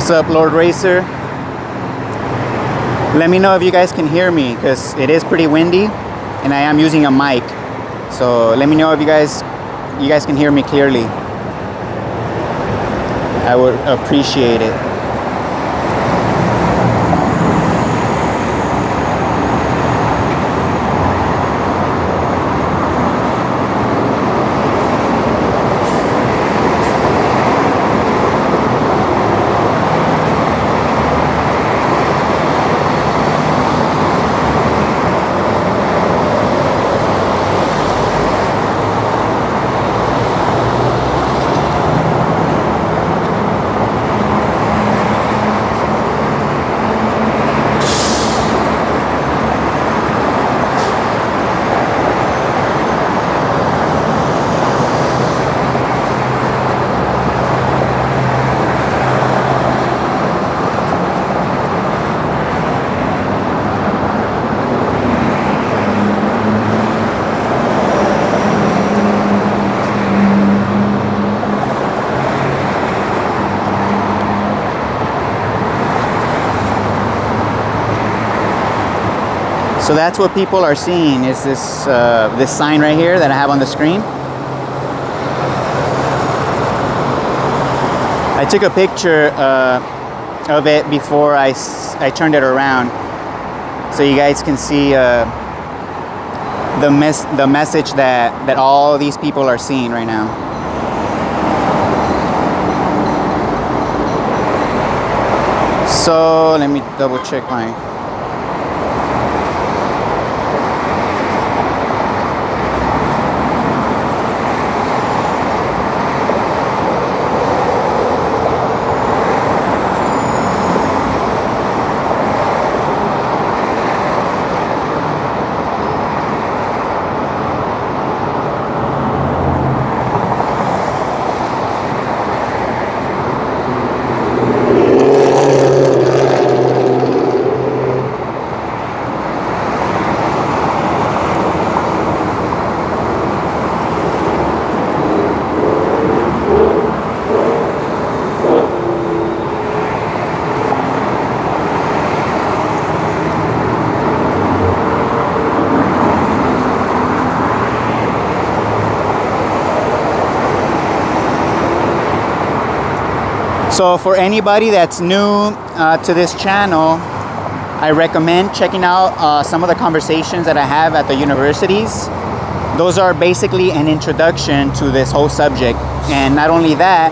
What's up, Lord Racer? Let me know if you guys can hear me, because it is pretty windy and I am using a mic. So let me know if you guys can hear me clearly. I would appreciate it. So that's what people are seeing, is this sign right here that I have on the screen. I took a picture of it before I turned it around, so you guys can see the message that all these people are seeing right now. So let me double check my... So for anybody that's new to this channel, I recommend checking out some of the conversations that I have at the universities. Those are basically an introduction to this whole subject. And not only that,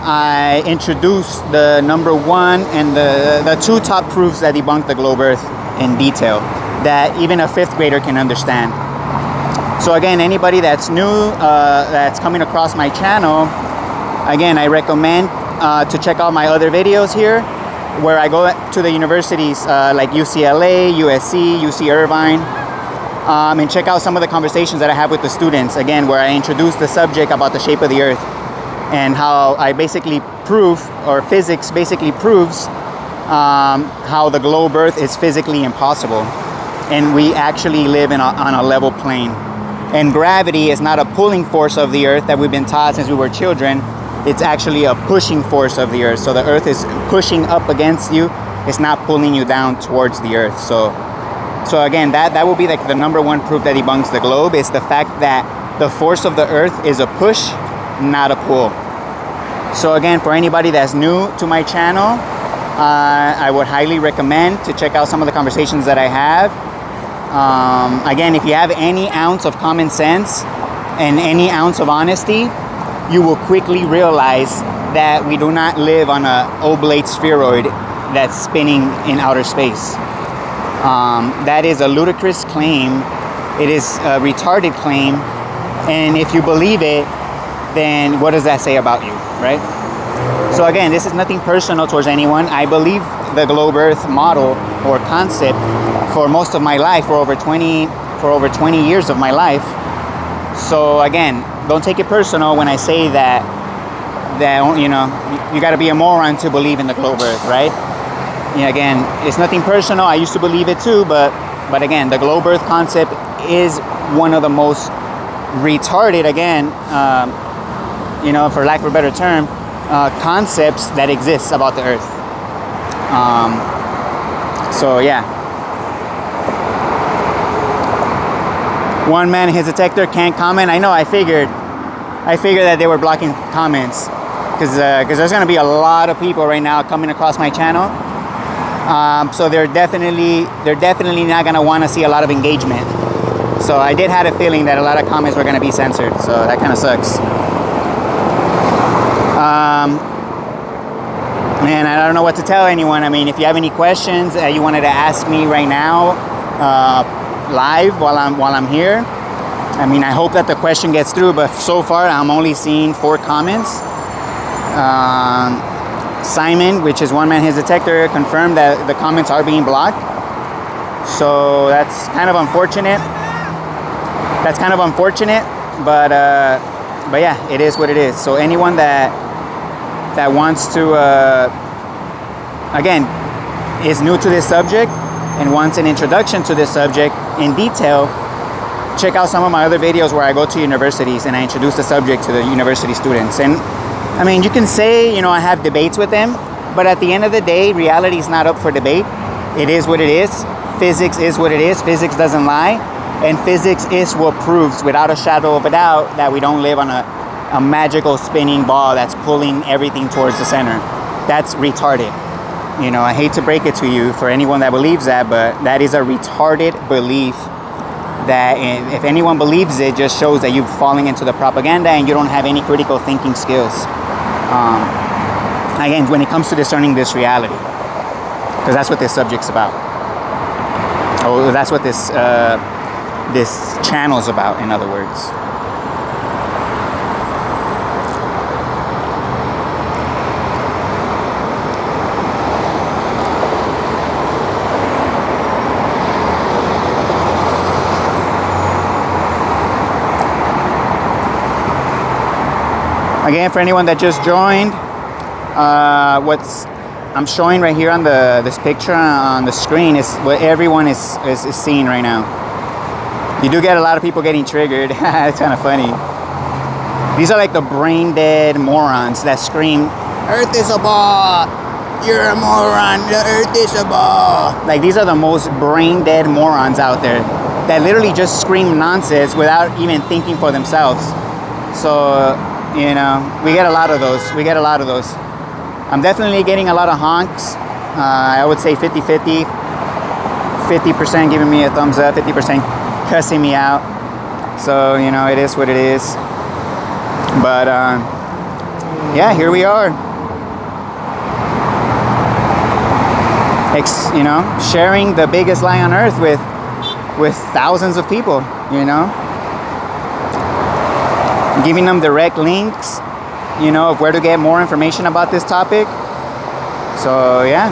I introduce the number one and the two top proofs that debunk the globe earth in detail, that even a fifth grader can understand. So again, anybody that's new, that's coming across my channel, again, I recommend to check out my other videos here, where I go to the universities like UCLA, USC, UC Irvine, and check out some of the conversations that I have with the students, again, where I introduce the subject about the shape of the earth and how I basically prove, or physics basically proves, how the globe earth is physically impossible and we actually live on a level plane. And gravity is not a pulling force of the earth that we've been taught since we were children. It's actually a pushing force of the earth. So the earth is pushing up against you. It's not pulling you down towards the earth. So again, that will be like the number one proof that debunks the globe, is the fact that the force of the earth is a push, not a pull. So again, for anybody that's new to my channel, I would highly recommend to check out some of the conversations that I have. Again, if you have any ounce of common sense and any ounce of honesty, you will quickly realize that we do not live on an oblate spheroid that's spinning in outer space. That is a ludicrous claim. It is a retarded claim. And if you believe it, then what does that say about you, right? So again, this is nothing personal towards anyone. I believe the globe earth model or concept for most of my life, for over 20 years of my life. So again, don't take it personal when I say that you know, you got to be a moron to believe in the globe earth, right? You know, again, it's nothing personal. I used to believe it too, but again, the globe earth concept is one of the most retarded, again, you know, for lack of a better term, concepts that exist about the earth. So yeah. One man, his detector can't comment. I know. I figured that they were blocking comments because there's gonna be a lot of people right now coming across my channel. So they're definitely not gonna want to see a lot of engagement. So I did have a feeling that a lot of comments were gonna be censored. So that kind of sucks. Man, I don't know what to tell anyone. I mean, if you have any questions that you wanted to ask me right now, live while I'm here, I mean, I hope that the question gets through. But so far, I'm only seeing 4 comments. Simon, which is One Man His Detector, confirmed that the comments are being blocked. So that's kind of unfortunate. But yeah, it is what it is. So anyone that wants to, again, is new to this subject and wants an introduction to this subject in detail, check out some of my other videos where I go to universities and I introduce the subject to the university students. And I mean, you can say, you know, I have debates with them, but at the end of the day, reality is not up for debate. It is what it is. Physics is what it is. Physics doesn't lie. And physics is what proves without a shadow of a doubt that we don't live on a magical spinning ball that's pulling everything towards the center. That's retarded. You know, I hate to break it to you for anyone that believes that, but that is a retarded belief that if anyone believes it, just shows that you're falling into the propaganda and you don't have any critical thinking skills. Again, when it comes to discerning this reality, because that's what this subject's about. Oh, that's what this channel's about, in other words. Again, for anyone that just joined, what's I'm showing right here on this picture on the screen is what everyone is seeing right now. You do get a lot of people getting triggered. It's kind of funny. These are like the brain dead morons that scream, "Earth is a ball! You're a moron! The Earth is a ball!" Like, these are the most brain dead morons out there that literally just scream nonsense without even thinking for themselves. So, you know, we get a lot of those. I'm definitely getting a lot of honks. I would say 50-50. 50% giving me a thumbs up, 50% cussing me out. So, you know, it is what it is. But, yeah, here we are. You know, sharing the biggest lie on earth with thousands of people, you know. Giving them direct links, you know, of where to get more information about this topic. So yeah,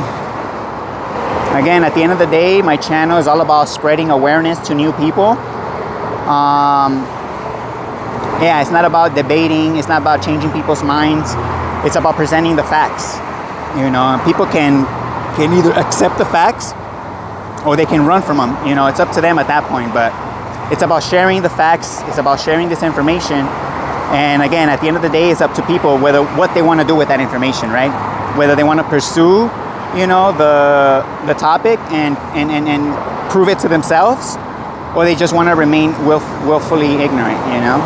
again, at the end of the day, my channel is all about spreading awareness to new people. Yeah, it's not about debating, it's not about changing people's minds, it's about presenting the facts. You know, people can either accept the facts or they can run from them. You know, it's up to them at that point. But it's about sharing the facts, it's about sharing this information. And again, at the end of the day, it's up to people what they want to do with that information, right? Whether they want to pursue, you know, the topic and prove it to themselves, or they just want to remain willfully ignorant, you know?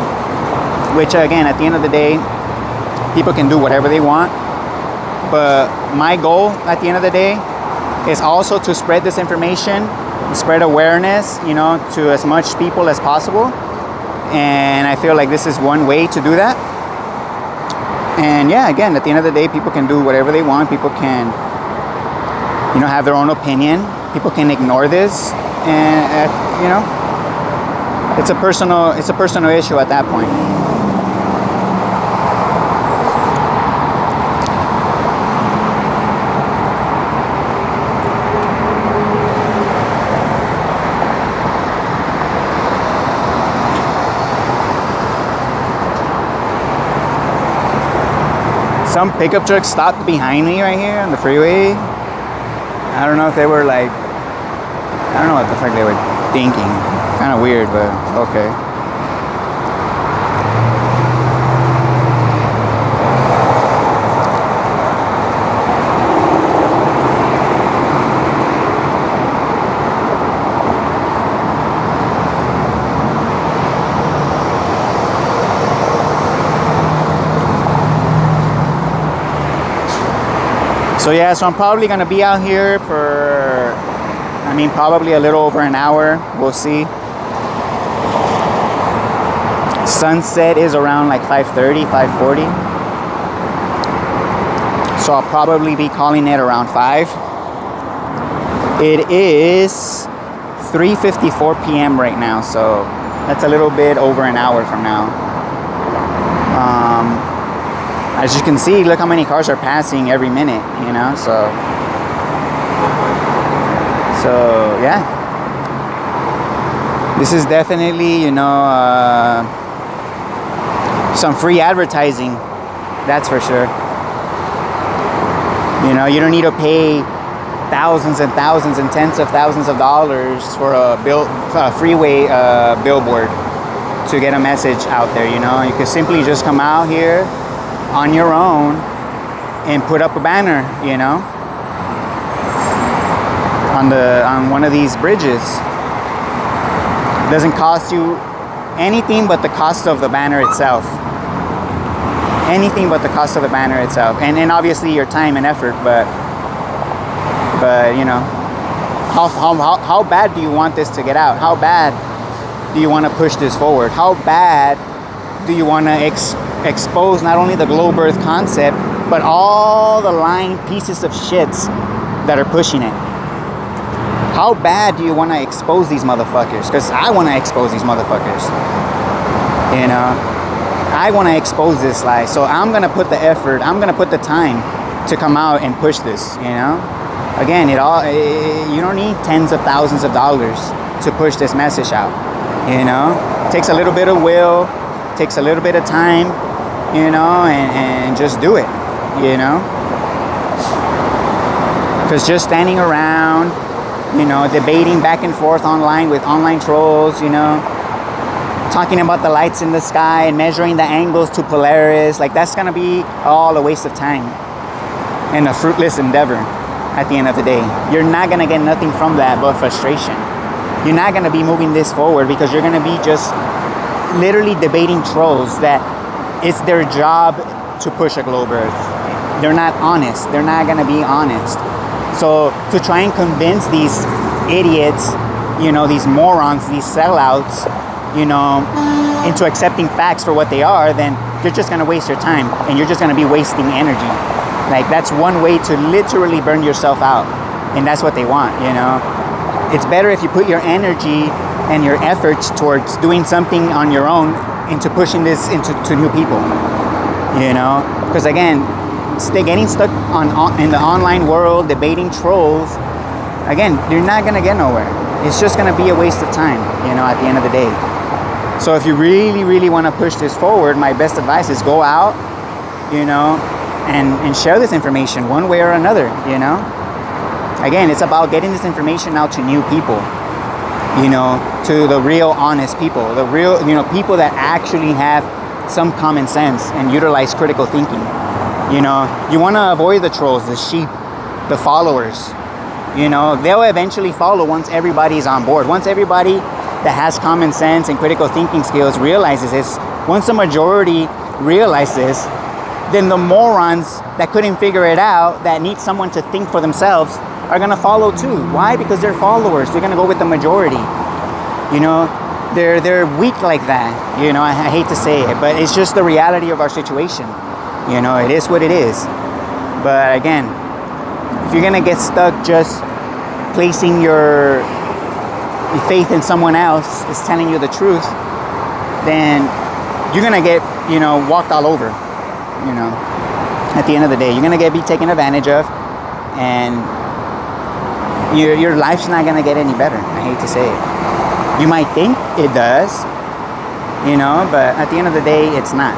Which, again, at the end of the day, people can do whatever they want. But my goal at the end of the day is also to spread this information, spread awareness, you know, to as much people as possible. And I feel like this is one way to do that. And yeah, again, at the end of the day, people can do whatever they want. People can, you know, have their own opinion. People can ignore this, and you know, it's a personal issue at that point. Some pickup trucks stopped behind me right here on the freeway. I don't know if they were like, I don't know what the fuck they were thinking. Kind of weird, but okay. So yeah, so I'm probably gonna be out here for, I mean, probably a little over an hour. We'll see. Sunset is around like 5:30, 5:40. So I'll probably be calling it around 5. It is 3:54 p.m. right now, so that's a little bit over an hour from now. As you can see, look how many cars are passing every minute, you know, so yeah. This is definitely, you know, some free advertising, that's for sure. You know, you don't need to pay thousands and thousands and tens of thousands of dollars for a freeway billboard to get a message out there. You know, you could simply just come out here on your own and put up a banner, you know, on one of these bridges. It doesn't cost you anything but the cost of the banner itself. Anything but the cost of the banner itself, and obviously your time and effort. But you know, how bad do you want this to get out? How bad do you want to push this forward? How bad do you want to expose not only the globe Earth concept, but all the lying pieces of shits that are pushing it? How bad do you want to expose these motherfuckers? Because I want to expose these motherfuckers. You know, I want to expose this lie. So I'm going to put the effort, I'm going to put the time to come out and push this, you know? Again, you don't need tens of thousands of dollars to push this message out, you know? It takes a little bit of will, takes a little bit of time, you know, and just do it, you know? Because just standing around, you know, debating back and forth online with online trolls, you know, talking about the lights in the sky and measuring the angles to Polaris, like that's gonna be all a waste of time and a fruitless endeavor at the end of the day. You're not gonna get nothing from that but frustration. You're not gonna be moving this forward because you're gonna be just literally debating trolls that it's their job to push a globe Earth. They're not honest. They're not gonna be honest. So to try and convince these idiots, you know, these morons, these sellouts, you know, into accepting facts for what they are, then you're just gonna waste your time and you're just gonna be wasting energy. Like that's one way to literally burn yourself out, and that's what they want, you know. It's better if you put your energy and your efforts towards doing something on your own into pushing this into new people, you know. Because again, getting stuck in the online world debating trolls, again, you're not gonna get nowhere. It's just gonna be a waste of time, you know, at the end of the day. So if you really, really want to push this forward, my best advice is go out, you know, and share this information one way or another, you know. Again, it's about getting this information out to new people, you know, to the real honest people, the real, you know, people that actually have some common sense and utilize critical thinking. You know, you want to avoid the trolls, the sheep, the followers. You know, they'll eventually follow once everybody's on board. Once everybody that has common sense and critical thinking skills realizes this, once the majority realizes, then the morons that couldn't figure it out, that need someone to think for themselves, are gonna follow too. Why? Because they're followers. They're gonna go with the majority. You know, they're weak like that. You know, I hate to say it, but it's just the reality of our situation. You know, it is what it is. But again, if you're gonna get stuck just placing your faith in someone else is telling you the truth, then you're gonna get, you know, walked all over. You know, at the end of the day, you're gonna be taken advantage of, and your life's not gonna get any better. I hate to say it. You might think it does, you know, but at the end of the day, it's not.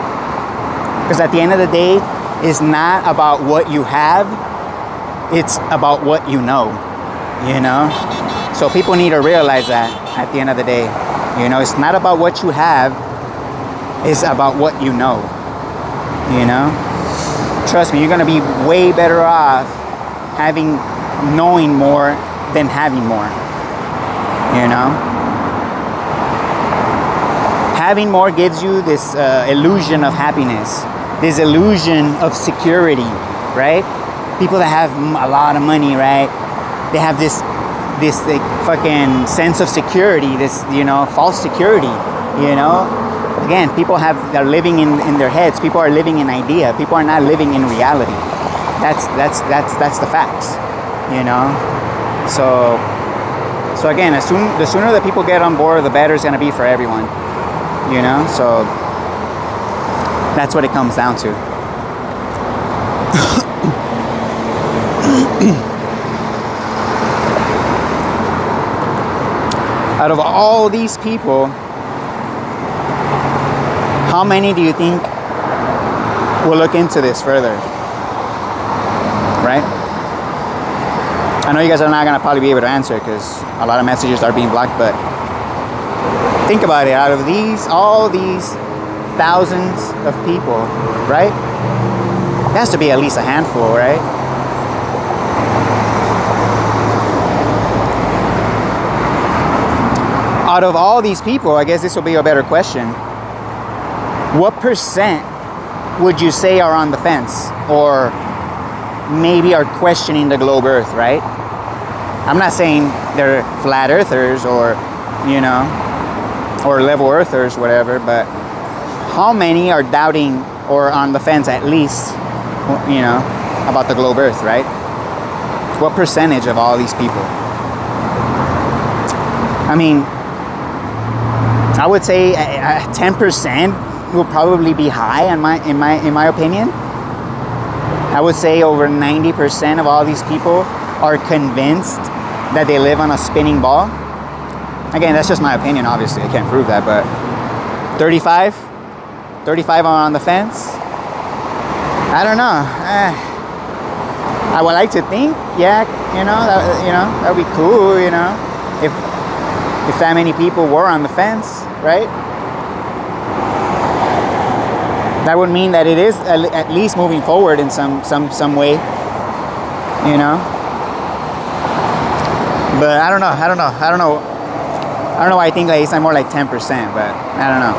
Because at the end of the day, it's not about what you have, it's about what you know, you know? So people need to realize that at the end of the day. You know, it's not about what you have, it's about what you know, you know? Trust me, you're gonna be way better off knowing more than having more, you know? Having more gives you this illusion of happiness, this illusion of security, right? people that have a lot of money, right? They have this like fucking sense of security, this, you know, false security, you know. Again, they're living in their heads. People are living in idea. People are not living in reality. That's the facts, you know. So again, the sooner that people get on board, the better it's gonna be for everyone, you know. So that's what it comes down to. Out of all these people, how many do you think will look into this further? Right? I know you guys are not going to probably be able to answer because a lot of messages are being blocked, but think about it. Out of all these thousands of people, right? It has to be at least a handful, right? Out of all these people, I guess this will be a better question. What percent would you say are on the fence or maybe are questioning the globe earth, right? I'm not saying they're flat earthers or, you know, or level earthers, whatever, but how many are doubting or on the fence at least, you know, about the globe earth, right? What percentage of all these people? I mean, I would say 10% will probably be high in my opinion. I would say over 90% of all these people are convinced that they live on a spinning ball. Again, that's just my opinion, obviously. I can't prove that, but 35 are on the fence. I don't know. I would like to think, yeah, that would be cool, you know, if that many people were on the fence, right? That would mean that it is at least moving forward in some way, you know. But I don't know why I think like it's more like 10%, but I don't know.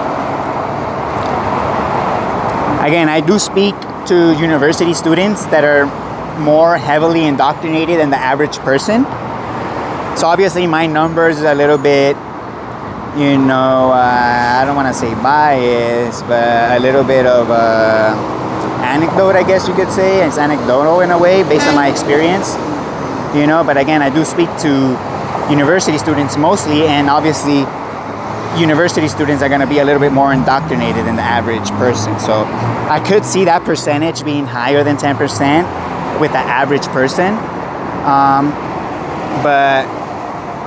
Again, I do speak to university students that are more heavily indoctrinated than the average person. So obviously my numbers is a little bit, you know, I don't want to say bias, but a little bit of anecdote, I guess you could say. It's anecdotal in a way based on my experience, you know. But again, I do speak to university students mostly, and obviously university students are going to be a little bit more indoctrinated than the average person. So I could see that percentage being higher than 10% with the average person.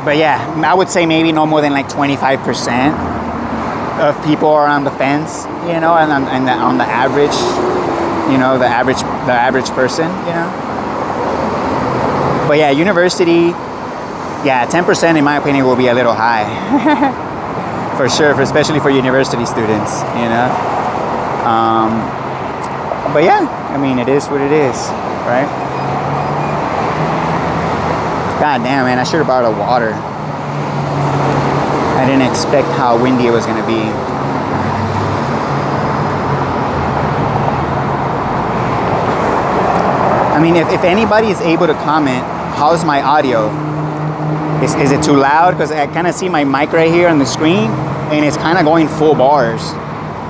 But yeah, I would say maybe no more than like 25% of people are on the fence, you know, and on the average, you know, the average person, you know. But yeah, university, yeah, 10% in my opinion will be a little high, for sure, especially for university students, you know. But yeah, I mean, it is what it is, right? God damn, man, I should have brought a water. I didn't expect how windy it was going to be. I mean, if anybody is able to comment, how's my audio? Is it too loud? Because I kind of see my mic right here on the screen, and it's kind of going full bars.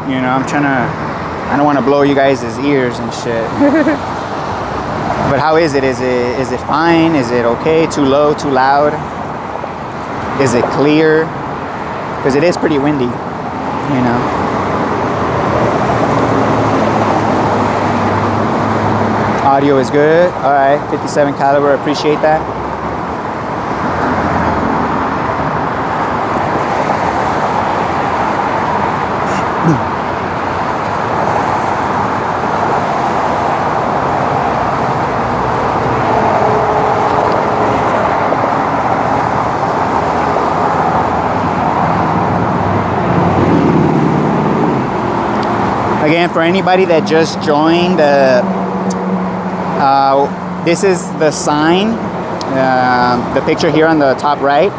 You know, I don't want to blow you guys' ears and shit. But how is it? Is it fine? Is it okay? Too low? Too loud? Is it clear? Because it is pretty windy, you know. Audio is good. All right, 57 caliber. Appreciate that. Again, for anybody that just joined, this is the sign, the picture here on the top right.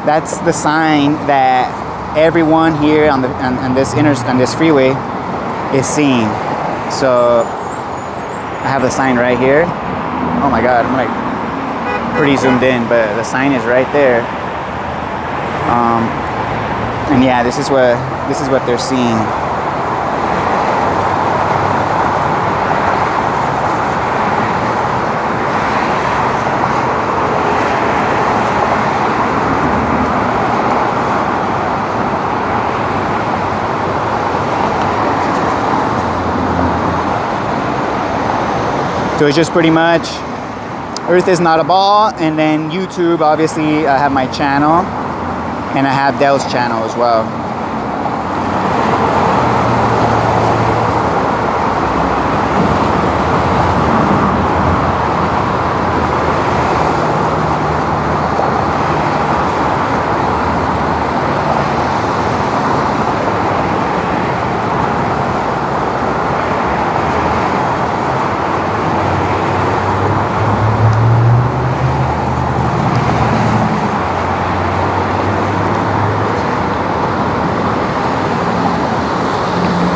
That's the sign that everyone here on this freeway is seeing. So I have the sign right here. Oh my God, I'm like pretty zoomed in, but the sign is right there. And yeah, this is what they're seeing. So it's just pretty much Earth is not a ball, and then YouTube, obviously I have my channel, and I have Dell's channel as well.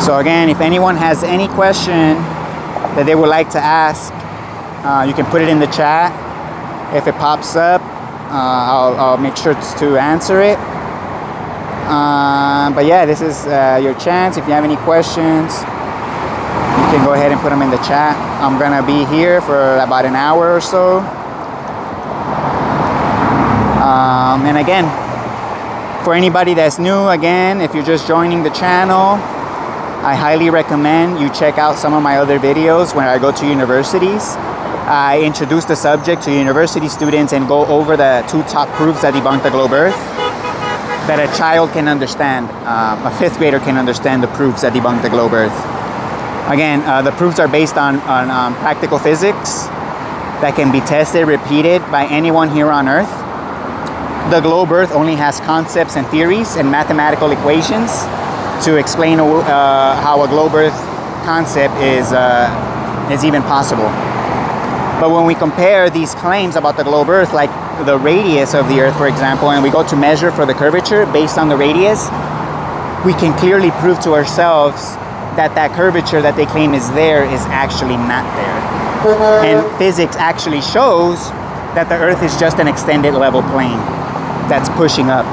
So again, if anyone has any question that they would like to ask, you can put it in the chat. If it pops up, I'll make sure to answer it. But yeah, this is your chance. If you have any questions, you can go ahead and put them in the chat. I'm gonna be here for about an hour or so. And again, for anybody that's new, again, if you're just joining the channel, I highly recommend you check out some of my other videos when I go to universities. I introduce the subject to university students and go over the 2 top proofs that debunk the globe Earth that a child can understand. A 5th grader can understand the proofs that debunk the globe Earth. Again, the proofs are based on practical physics that can be tested, repeated by anyone here on Earth. The globe Earth only has concepts and theories and mathematical equations to explain how a globe Earth concept is even possible. But when we compare these claims about the globe Earth, like the radius of the Earth, for example, and we go to measure for the curvature based on the radius, we can clearly prove to ourselves that that curvature that they claim is there is actually not there. And physics actually shows that the Earth is just an extended level plane that's pushing up.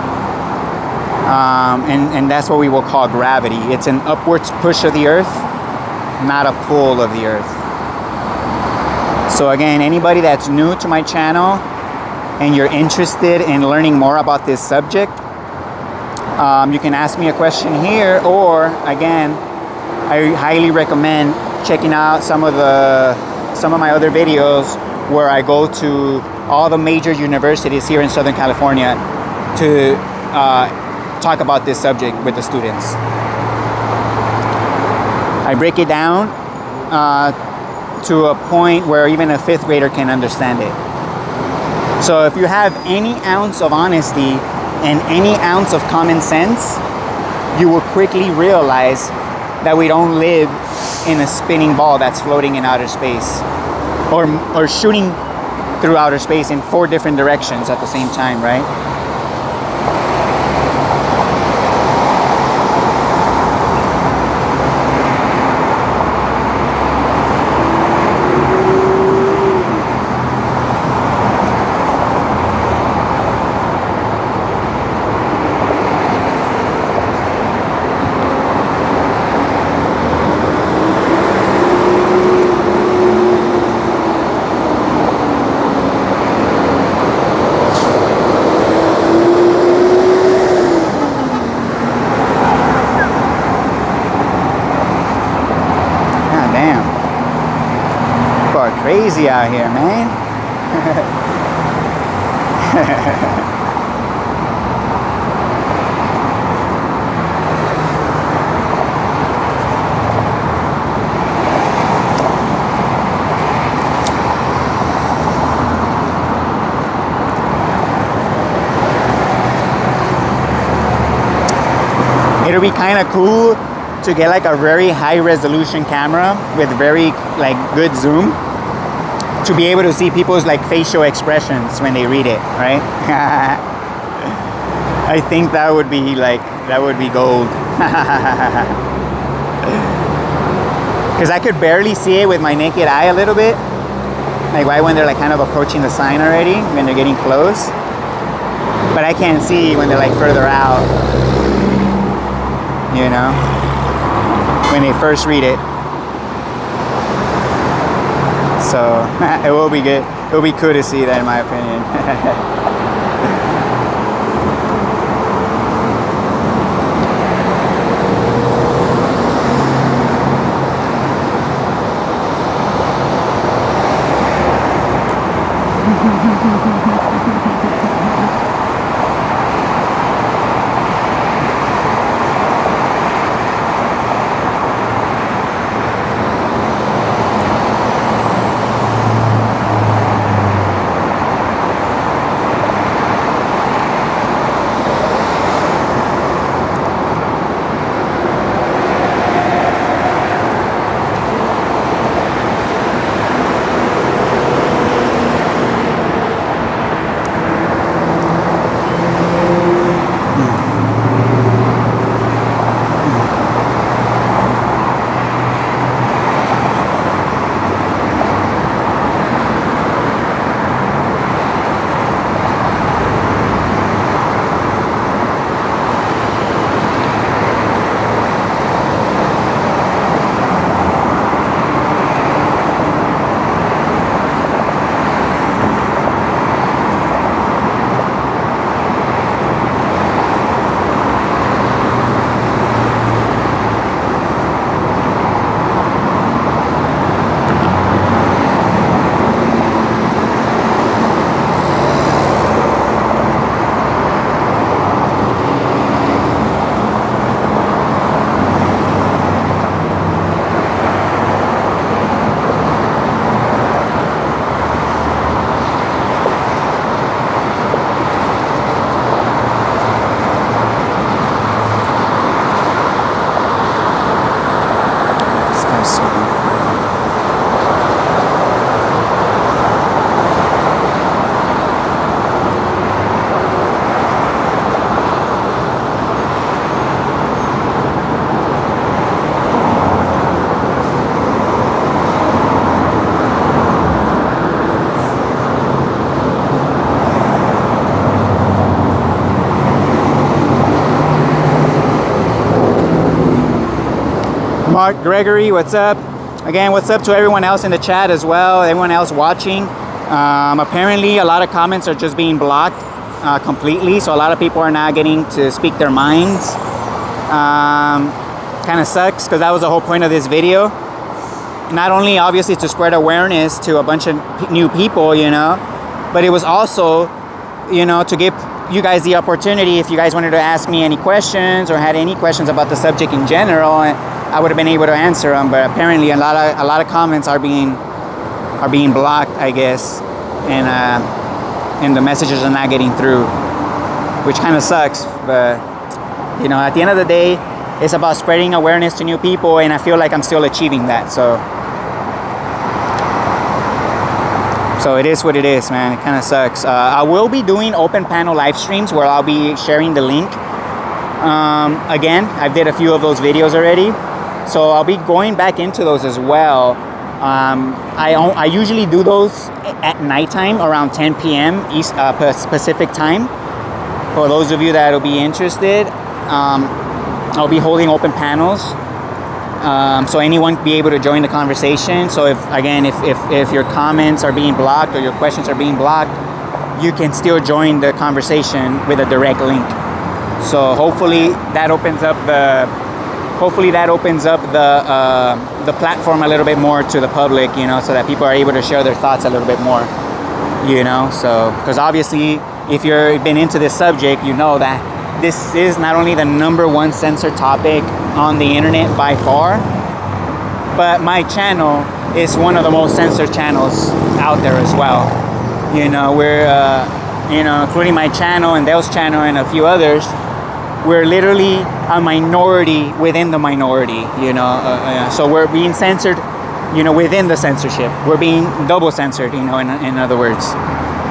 And that's what we will call gravity. It's an upwards push of the Earth, not a pull of the Earth. So again, anybody that's new to my channel and you're interested in learning more about this subject, you can ask me a question here, or again, I highly recommend checking out some of my other videos where I go to all the major universities here in Southern California to talk about this subject with the students. I break it down to a point where even a 5th grader can understand it. So if you have any ounce of honesty and any ounce of common sense, you will quickly realize that we don't live in a spinning ball that's floating in outer space, or shooting through outer space in 4 different directions at the same time, right? Crazy out here, man. It'll be kind of cool to get like a very high resolution camera with very like good zoom, to be able to see people's like facial expressions when they read it, right? I think that would be gold. Because I could barely see it with my naked eye a little bit. Like right when they're like kind of approaching the sign already, when they're getting close. But I can't see when they're like further out, you know, when they first read it. So it will be good. It will be cool to see that, in my opinion. Mark Gregory, what's up? Again, what's up to everyone else in the chat as well, everyone else watching. Apparently, a lot of comments are just being blocked completely, so a lot of people are not getting to speak their minds. Kind of sucks, because that was the whole point of this video. Not only, obviously, to spread awareness to a bunch of new people, you know, but it was also, you know, to give you guys the opportunity, if you guys wanted to ask me any questions or had any questions about the subject in general, I would have been able to answer them. But apparently a lot of comments are being blocked, I guess, and the messages are not getting through, which kind of sucks. But you know, at the end of the day, it's about spreading awareness to new people, and I feel like I'm still achieving that. So it is what it is, man. It kind of sucks. I will be doing open panel live streams where I'll be sharing the link. Again, I've did a few of those videos already, so I'll be going back into those as well. I usually do those at nighttime around 10 p.m. East Pacific time. For those of you that will be interested, I'll be holding open panels. So anyone can be able to join the conversation. So if your comments are being blocked or your questions are being blocked, you can still join the conversation with a direct link. So hopefully that opens up the platform a little bit more to the public, you know, so that people are able to share their thoughts a little bit more, you know. So because obviously if you've been into this subject, you know that this is not only the #1 censored topic on the internet by far, but my channel is one of the most censored channels out there as well. You know, we're, you know, including my channel and Dale's channel and a few others, we're literally a minority within the minority, you know. So we're being censored, you know, within the censorship. We're being double censored, you know, in other words.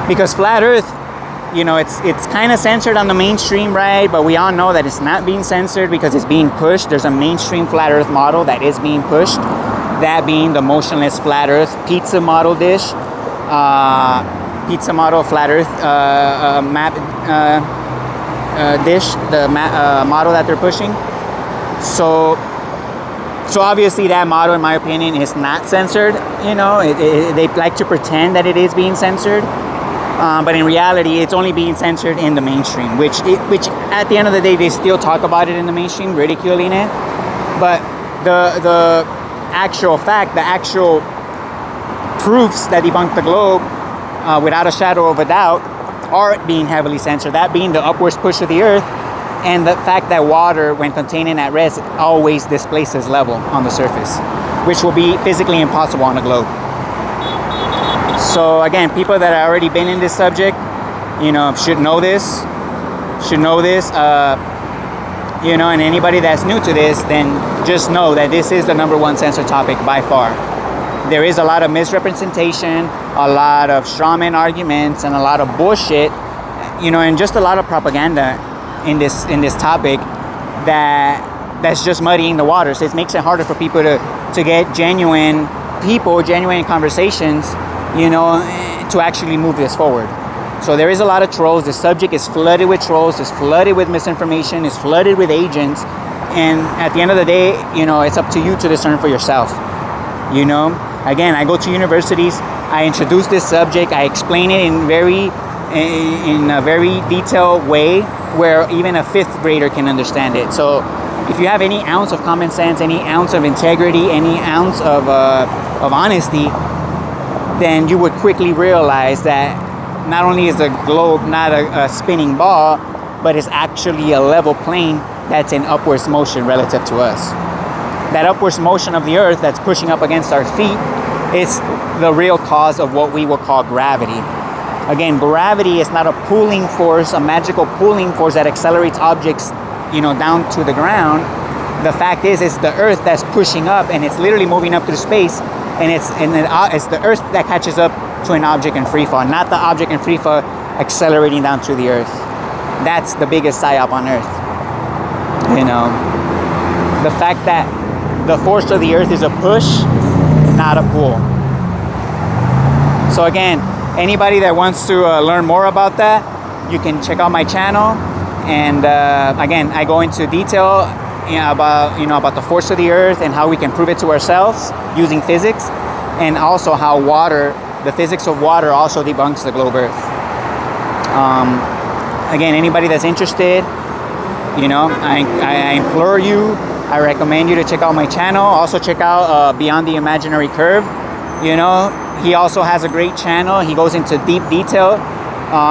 Because Flat Earth, you know, it's kind of censored on the mainstream, right? But we all know that it's not being censored because it's being pushed. There's a mainstream Flat Earth model that is being pushed. That being the motionless Flat Earth pizza model dish. pizza model flat Earth map dish, the model that they're pushing. So obviously that model, in my opinion, is not censored. They like to pretend that it is being censored, but in reality, it's only being censored in the mainstream. Which at the end of the day, they still talk about it in the mainstream, ridiculing it. But the actual fact, the actual proofs that debunk the globe, without a shadow of a doubt, are being heavily censored. That being the upwards push of the Earth, and the fact that water, when contained at rest, always displaces level on the surface, which will be physically impossible on the globe. So again, people that have already been in this subject, should know this. And anybody that's new to this, then just know that this is the number one censored topic by far. There is a lot of misrepresentation, a lot of strawman arguments, and a lot of bullshit, and just a lot of propaganda in this topic that's just muddying the waters. It makes it harder for people to get genuine conversations, to actually move this forward. So there is a lot of trolls. The subject is flooded with trolls. It's flooded with misinformation. It's flooded with agents. And at the end of the day, it's up to you to discern for yourself. Again, I go to universities. I introduce this subject. I explain it in a very detailed way where even a fifth grader can understand it. So if you have any ounce of common sense, any ounce of integrity, any ounce of honesty, then you would quickly realize that not only is the globe not a spinning ball, but it's actually a level plane that's in upwards motion relative to us. That upwards motion of the Earth that's pushing up against our feet is the real cause of what we will call gravity. Again, gravity is not a pulling force, a magical pulling force that accelerates objects, down to the ground. The fact is, it's the Earth that's pushing up, and it's literally moving up through space, and it's the Earth that catches up to an object in free fall, not the object in free fall accelerating down to the Earth. That's the biggest psyop on Earth. The fact that the force of the Earth is a push, not a pull. So again, anybody that wants to learn more about that, you can check out my channel. And again, I go into detail about the force of the Earth and how we can prove it to ourselves using physics, and also how the physics of water also debunks the globe Earth. Again, anybody that's interested, I implore you, I recommend you to check out my channel. Also check out Beyond the Imaginary Curve. He also has a great channel. He goes into deep detail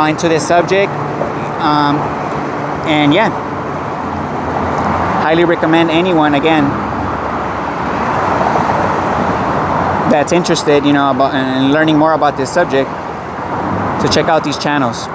into this subject. And yeah, highly recommend anyone, again, that's interested, about and learning more about this subject, to check out these channels.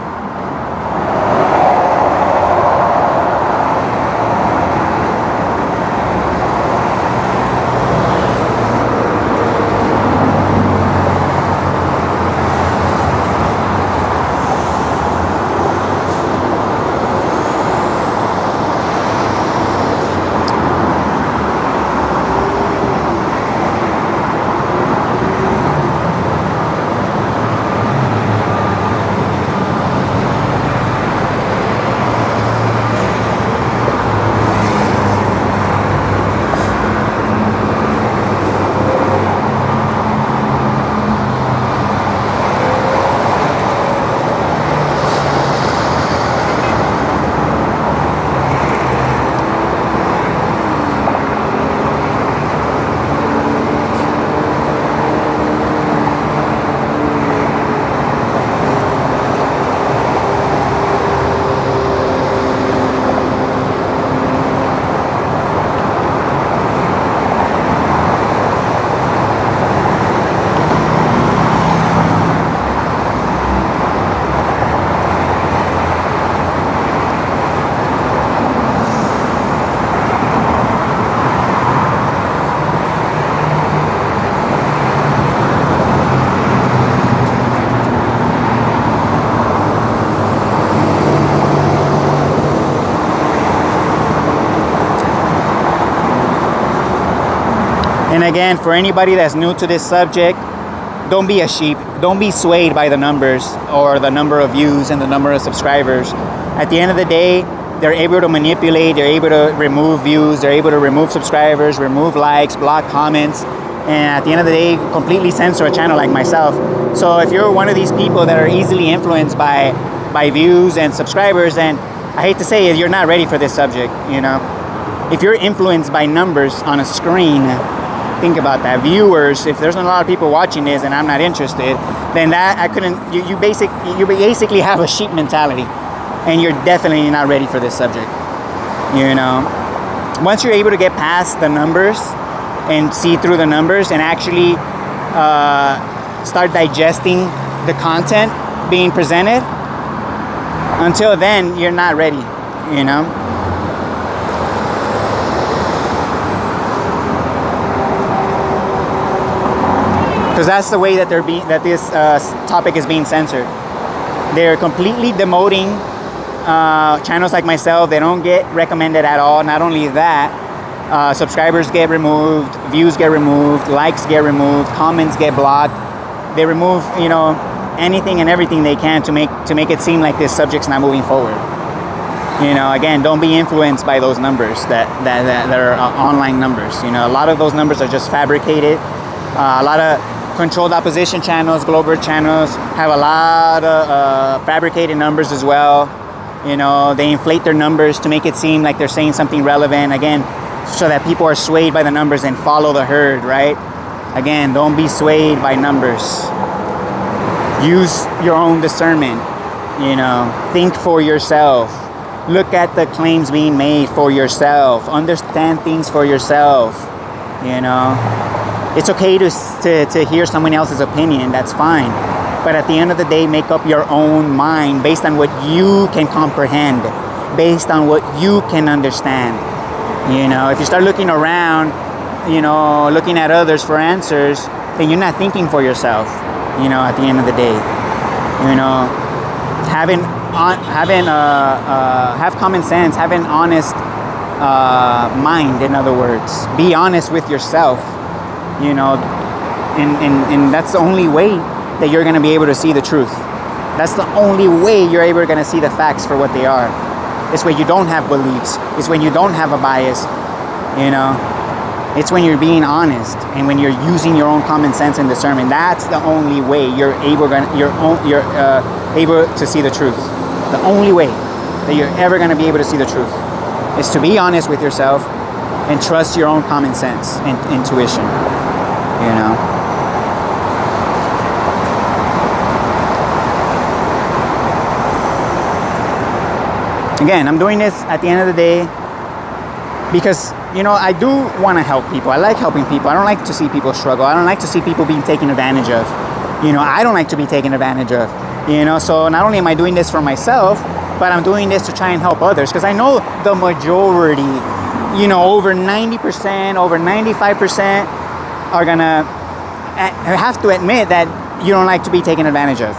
And again, for anybody that's new to this subject, don't be a sheep. Don't be swayed by the numbers or the number of views and the number of subscribers. At the end of the day, they're able to manipulate, they're able to remove views, they're able to remove subscribers, remove likes, block comments, and at the end of the day, completely censor a channel like myself. So if you're one of these people that are easily influenced by views and subscribers, then I hate to say it, you're not ready for this subject, you know? If you're influenced by numbers on a screen, think about that. Viewers, if there's not a lot of people watching this and I'm not interested, then that I couldn't, you basically have a sheep mentality, and you're definitely not ready for this subject, you know? Once you're able to get past the numbers and see through the numbers and actually start digesting the content being presented, until then, you're not ready, you know? Because that's the way that this topic is being censored. They're completely demoting channels like myself. They don't get recommended at all. Not only that, subscribers get removed, views get removed, likes get removed, comments get blocked. They remove, you know, anything and everything they can to make it seem like this subject's not moving forward. You know, again, don't be influenced by those numbers that are online numbers. You know, a lot of those numbers are just fabricated. A lot of controlled opposition channels, global channels have a lot of fabricated numbers as well. You know, they inflate their numbers to make it seem like they're saying something relevant. Again, so that people are swayed by the numbers and follow the herd, right? Again, don't be swayed by numbers. Use your own discernment, you know, think for yourself. Look at the claims being made for yourself. Understand things for yourself, you know. It's okay to hear someone else's opinion, that's fine. But at the end of the day, make up your own mind based on what you can comprehend, based on what you can understand. You know, if you start looking around, you know, looking at others for answers, then you're not thinking for yourself. You know, at the end of the day, you know, have common sense, have an honest mind. In other words, be honest with yourself. You know, and that's the only way that you're going to be able to see the truth. That's the only way you're able to see the facts for what they are. It's when you don't have beliefs. It's when you don't have a bias. You know. It's when you're being honest and when you're using your own common sense and discernment. That's the only way you're able to see the truth. The only way that you're ever going to be able to see the truth is to be honest with yourself and trust your own common sense and intuition. You know. Again, I'm doing this at the end of the day because, you know, I do want to help people. I like helping people. I don't like to see people struggle. I don't like to see people being taken advantage of. You know, I don't like to be taken advantage of. You know, so not only am I doing this for myself, but I'm doing this to try and help others. Because I know the majority, you know, over 90%, over 95% are going to have to admit that you don't like to be taken advantage of.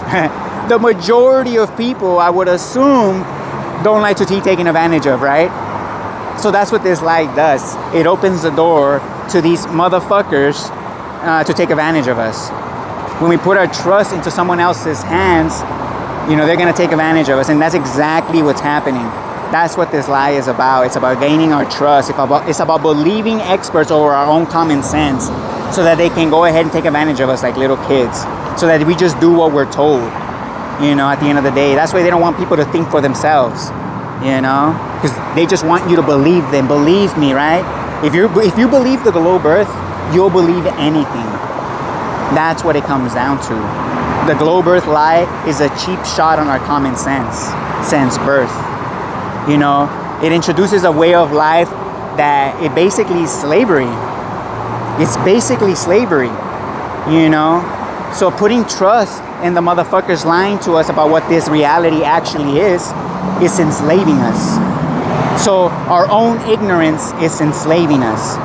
The majority of people, I would assume, don't like to be taken advantage of, right? So that's what this lie does. It opens the door to these motherfuckers to take advantage of us. When we put our trust into someone else's hands, you know, they're going to take advantage of us. And that's exactly what's happening. That's what this lie is about. It's about gaining our trust. It's about believing experts over our own common sense so that they can go ahead and take advantage of us like little kids. So that we just do what we're told, you know, at the end of the day. That's why they don't want people to think for themselves. You know, because they just want you to believe them. Believe me, right? If you believe the globe Earth, you'll believe anything. That's what it comes down to. The globe Earth lie is a cheap shot on our common sense since birth. You know, it introduces a way of life that it basically is slavery. It's basically slavery. You know, so putting trust in the motherfuckers lying to us about what this reality actually is enslaving us. So our own ignorance is enslaving us.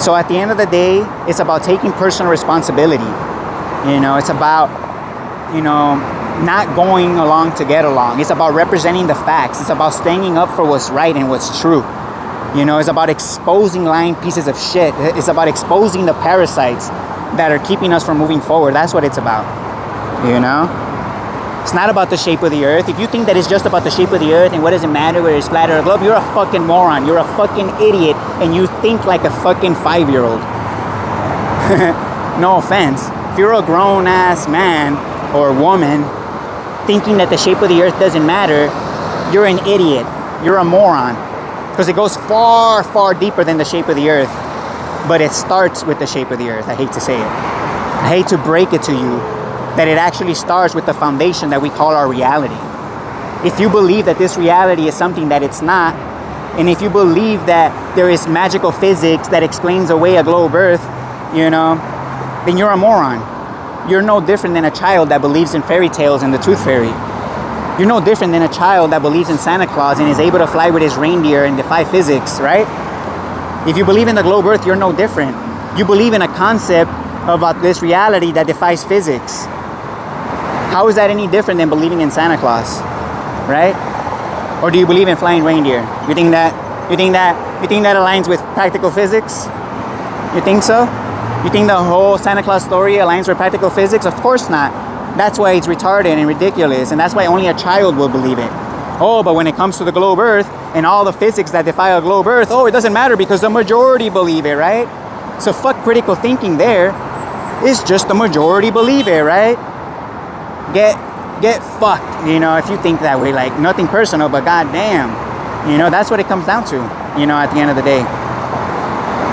So at the end of the day, it's about taking personal responsibility. You know, it's about, you know, not going along to get along. It's about representing the facts. It's about standing up for what's right and what's true. You know, it's about exposing lying pieces of shit. It's about exposing the parasites. that are keeping us from moving forward. That's what it's about, you know? It's not about the shape of the earth. If you think that it's just about the shape of the earth and what does it matter whether it's flat or a globe, you're a fucking moron. You're a fucking idiot and you think like a fucking 5-year-old. No offense. If you're a grown-ass man or woman thinking that the shape of the earth doesn't matter, you're an idiot. You're a moron. Because it goes far, far deeper than the shape of the earth. But it starts with the shape of the earth. I hate to say it. I hate to break it to you that it actually starts with the foundation that we call our reality. If you believe that this reality is something that it's not, and if you believe that there is magical physics that explains away a globe earth, you know, then you're a moron. You're no different than a child that believes in fairy tales and the tooth fairy. You're no different than a child that believes in Santa Claus and is able to fly with his reindeer and defy physics, right? If you believe in the globe earth, you're no different. You believe in a concept about this reality that defies physics. How is that any different than believing in Santa Claus, right? Or do you believe in flying reindeer? You think that aligns with practical physics? You think so? You think the whole Santa Claus story aligns with practical physics? Of course not. That's why it's retarded and ridiculous, and that's why only a child will believe it. Oh, but when it comes to the globe earth and all the physics that defy a globe earth, oh, it doesn't matter because the majority believe it, right? So fuck critical thinking there. It's just the majority believe it, right? Get fucked, you know, if you think that way. Like, nothing personal, but goddamn, you know, that's what it comes down to, you know, at the end of the day.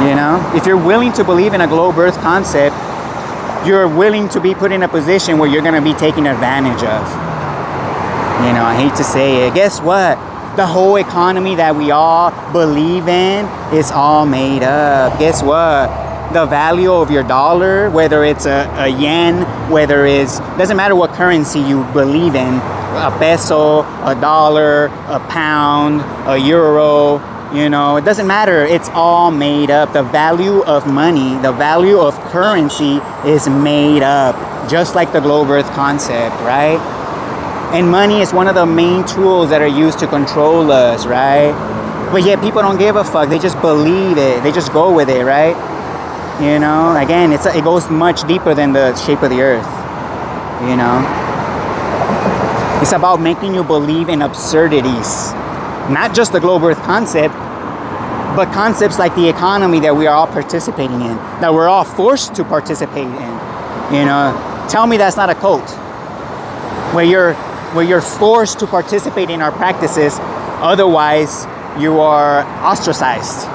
You know, if you're willing to believe in a globe earth concept, you're willing to be put in a position where you're going to be taken advantage of. You know, I hate to say it. Guess what? The whole economy that we all believe in is all made up. Guess what? The value of your dollar, whether it's a yen, whether it's, doesn't matter what currency you believe in, a peso, a dollar, a pound, a euro, you know, it doesn't matter. It's all made up. The value of money, the value of currency is made up, just like the globe earth concept, right? And money is one of the main tools that are used to control us, right? But yet people don't give a fuck. They just believe it. They just go with it, right? You know, again, it goes much deeper than the shape of the earth, you know? It's about making you believe in absurdities. Not just the globe earth concept, but concepts like the economy that we are all participating in, that we're all forced to participate in. You know, tell me that's not a cult. Where you're forced to participate in our practices, otherwise you are ostracized.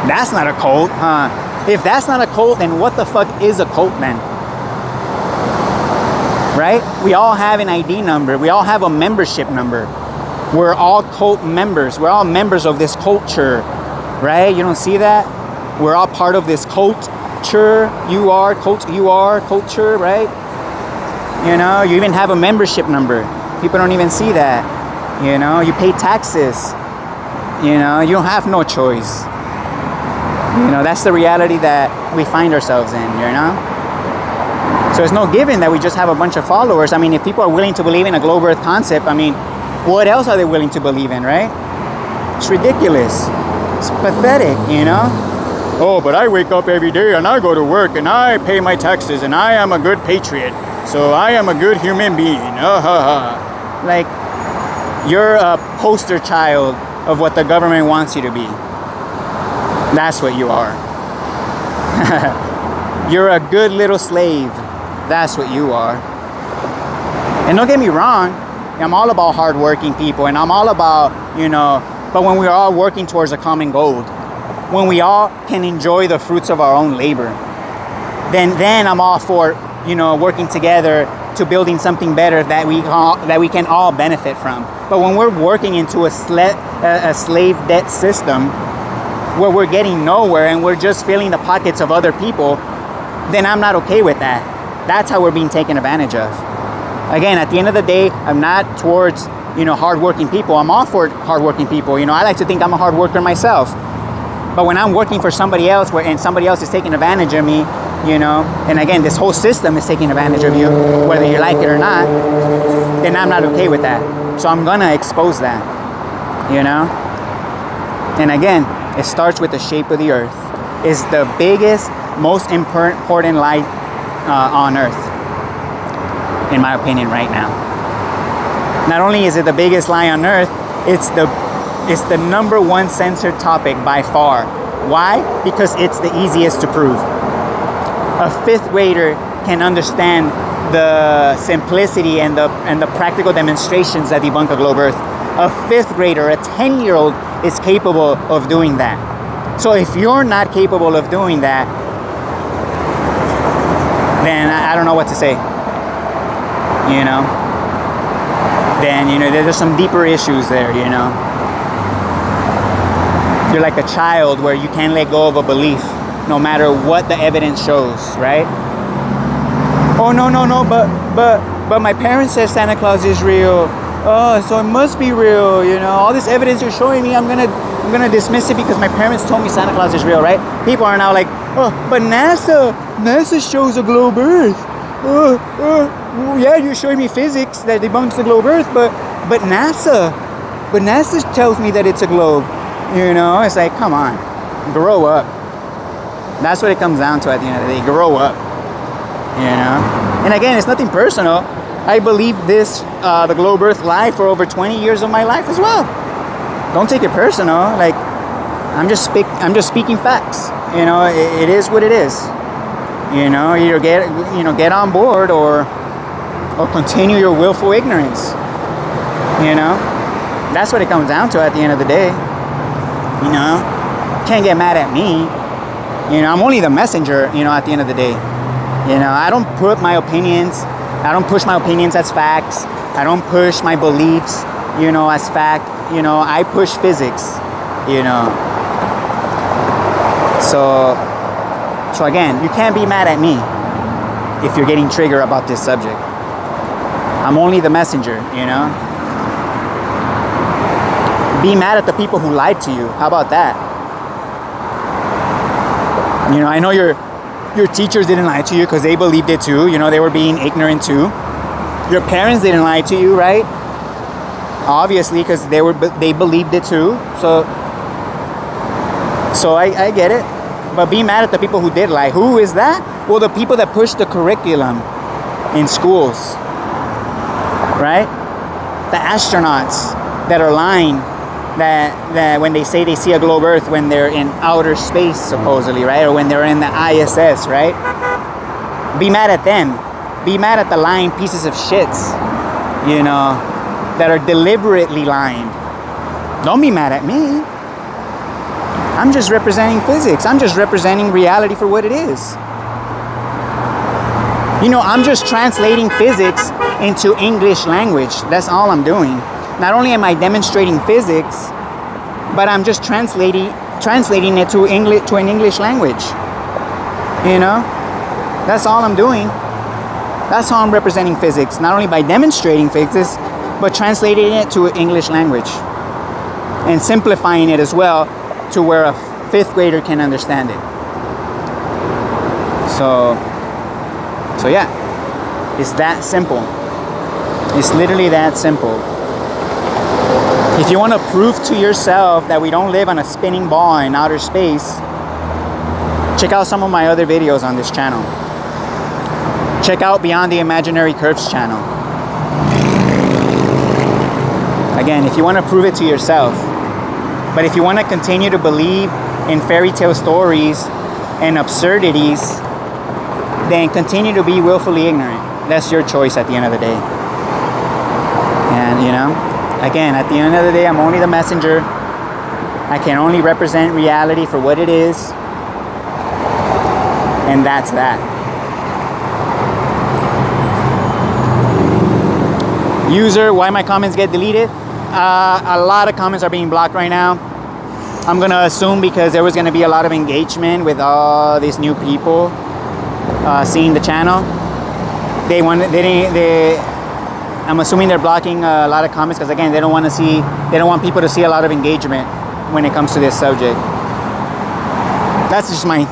That's not a cult, huh? If that's not a cult, then what the fuck is a cult then? Right? We all have an ID number. We all have a membership number. We're all cult members. We're all members of this culture, right? You don't see that? We're all part of this culture. You are culture, right? You know, you even have a membership number. People don't even see that. You know, you pay taxes. You know, you don't have no choice. You know, that's the reality that we find ourselves in, you know? So it's no given that we just have a bunch of followers. I mean, if people are willing to believe in a globe earth concept, I mean, what else are they willing to believe in, right? It's ridiculous. It's pathetic, you know? Oh, but I wake up every day and I go to work and I pay my taxes and I am a good patriot. So I am a good human being. Like, you're a poster child of what the government wants you to be. That's what you are. You're a good little slave. That's what you are. And don't get me wrong, I'm all about hardworking people and I'm all about, you know, but when we're all working towards a common goal, when we all can enjoy the fruits of our own labor, then I'm all for, you know, working together to building something better that we can all benefit from. But when we're working into a slave debt system where we're getting nowhere and we're just filling the pockets of other people, then I'm not okay with that. That's how we're being taken advantage of. Again, at the end of the day, I'm not towards, you know, hardworking people. I'm all for hardworking people. You know, I like to think I'm a hard worker myself. But when I'm working for somebody else and somebody else is taking advantage of me, you know, and again, this whole system is taking advantage of you, whether you like it or not, then I'm not okay with that. So I'm gonna expose that, you know? And again, it starts with the shape of the earth. It's the biggest most important lie on earth, in my opinion, right now. Not only is it the biggest lie on earth, it's the number one censored topic by far. Why? Because it's the easiest to prove. A fifth grader can understand the simplicity and the practical demonstrations that debunk a globe Earth. A fifth grader, a 10-year-old, is capable of doing that. So if you're not capable of doing that, then I don't know what to say. You know? Then, you know, there's some deeper issues there, you know? You're like a child where you can't let go of a belief no matter what the evidence shows, right? Oh, no, but my parents said Santa Claus is real. Oh, so it must be real, you know? All this evidence you're showing me, I'm gonna dismiss it because my parents told me Santa Claus is real, right? People are now like, oh, but NASA shows a globe Earth. Yeah, you're showing me physics that debunks the globe Earth, but NASA tells me that it's a globe. You know, it's like, come on, grow up. That's what it comes down to at the end of the day. Grow up. You know, and again, it's nothing personal. I believe this, the globe Earth lie for over 20 years of my life as well. Don't take it personal. Like, I'm just speaking facts. You know, it is what it is. You know, either get on board or continue your willful ignorance. You know, that's what it comes down to at the end of the day. You know, can't get mad at me. You know, I'm only the messenger. You know, at the end of the day. You know, I don't push my opinions as facts. I don't push my beliefs, you know, as fact. You know, I push physics, you know. So again, you can't be mad at me if you're getting triggered about this subject. I'm only the messenger, you know. Be mad at the people who lied to you. How about that? You know, I know your teachers didn't lie to you because they believed it too. You know, they were being ignorant too. Your parents didn't lie to you, right? Obviously, because they believed it too. So I get it. But be mad at the people who did lie. Who is that? Well, the people that push the curriculum in schools, right? The astronauts that are lying. That when they say they see a globe Earth when they're in outer space, supposedly, right? Or when they're in the ISS, right? Be mad at them. Be mad at the lying pieces of shits, you know, that are deliberately lying. Don't be mad at me. I'm just representing physics. I'm just representing reality for what it is. You know, I'm just translating physics into English language. That's all I'm doing. Not only am I demonstrating physics, but I'm just translating it to an English language. You know? That's all I'm doing. That's how I'm representing physics. Not only by demonstrating physics, but translating it to English language. And simplifying it as well to where a fifth grader can understand it. So yeah. It's that simple. It's literally that simple. If you want to prove to yourself that we don't live on a spinning ball in outer space, check out some of my other videos on this channel. Check out Beyond the Imaginary Curves channel. Again, if you want to prove it to yourself. But if you want to continue to believe in fairy tale stories and absurdities, then continue to be willfully ignorant. That's your choice at the end of the day. And, you know, again, at the end of the day, I'm only the messenger. I can only represent reality for what it is. And that's that. User, why my comments get deleted? A lot of comments are being blocked right now. I'm going to assume because there was going to be a lot of engagement with all these new people seeing the channel. I'm assuming they're blocking a lot of comments because, again, they don't want people to see a lot of engagement when it comes to this subject. That's just my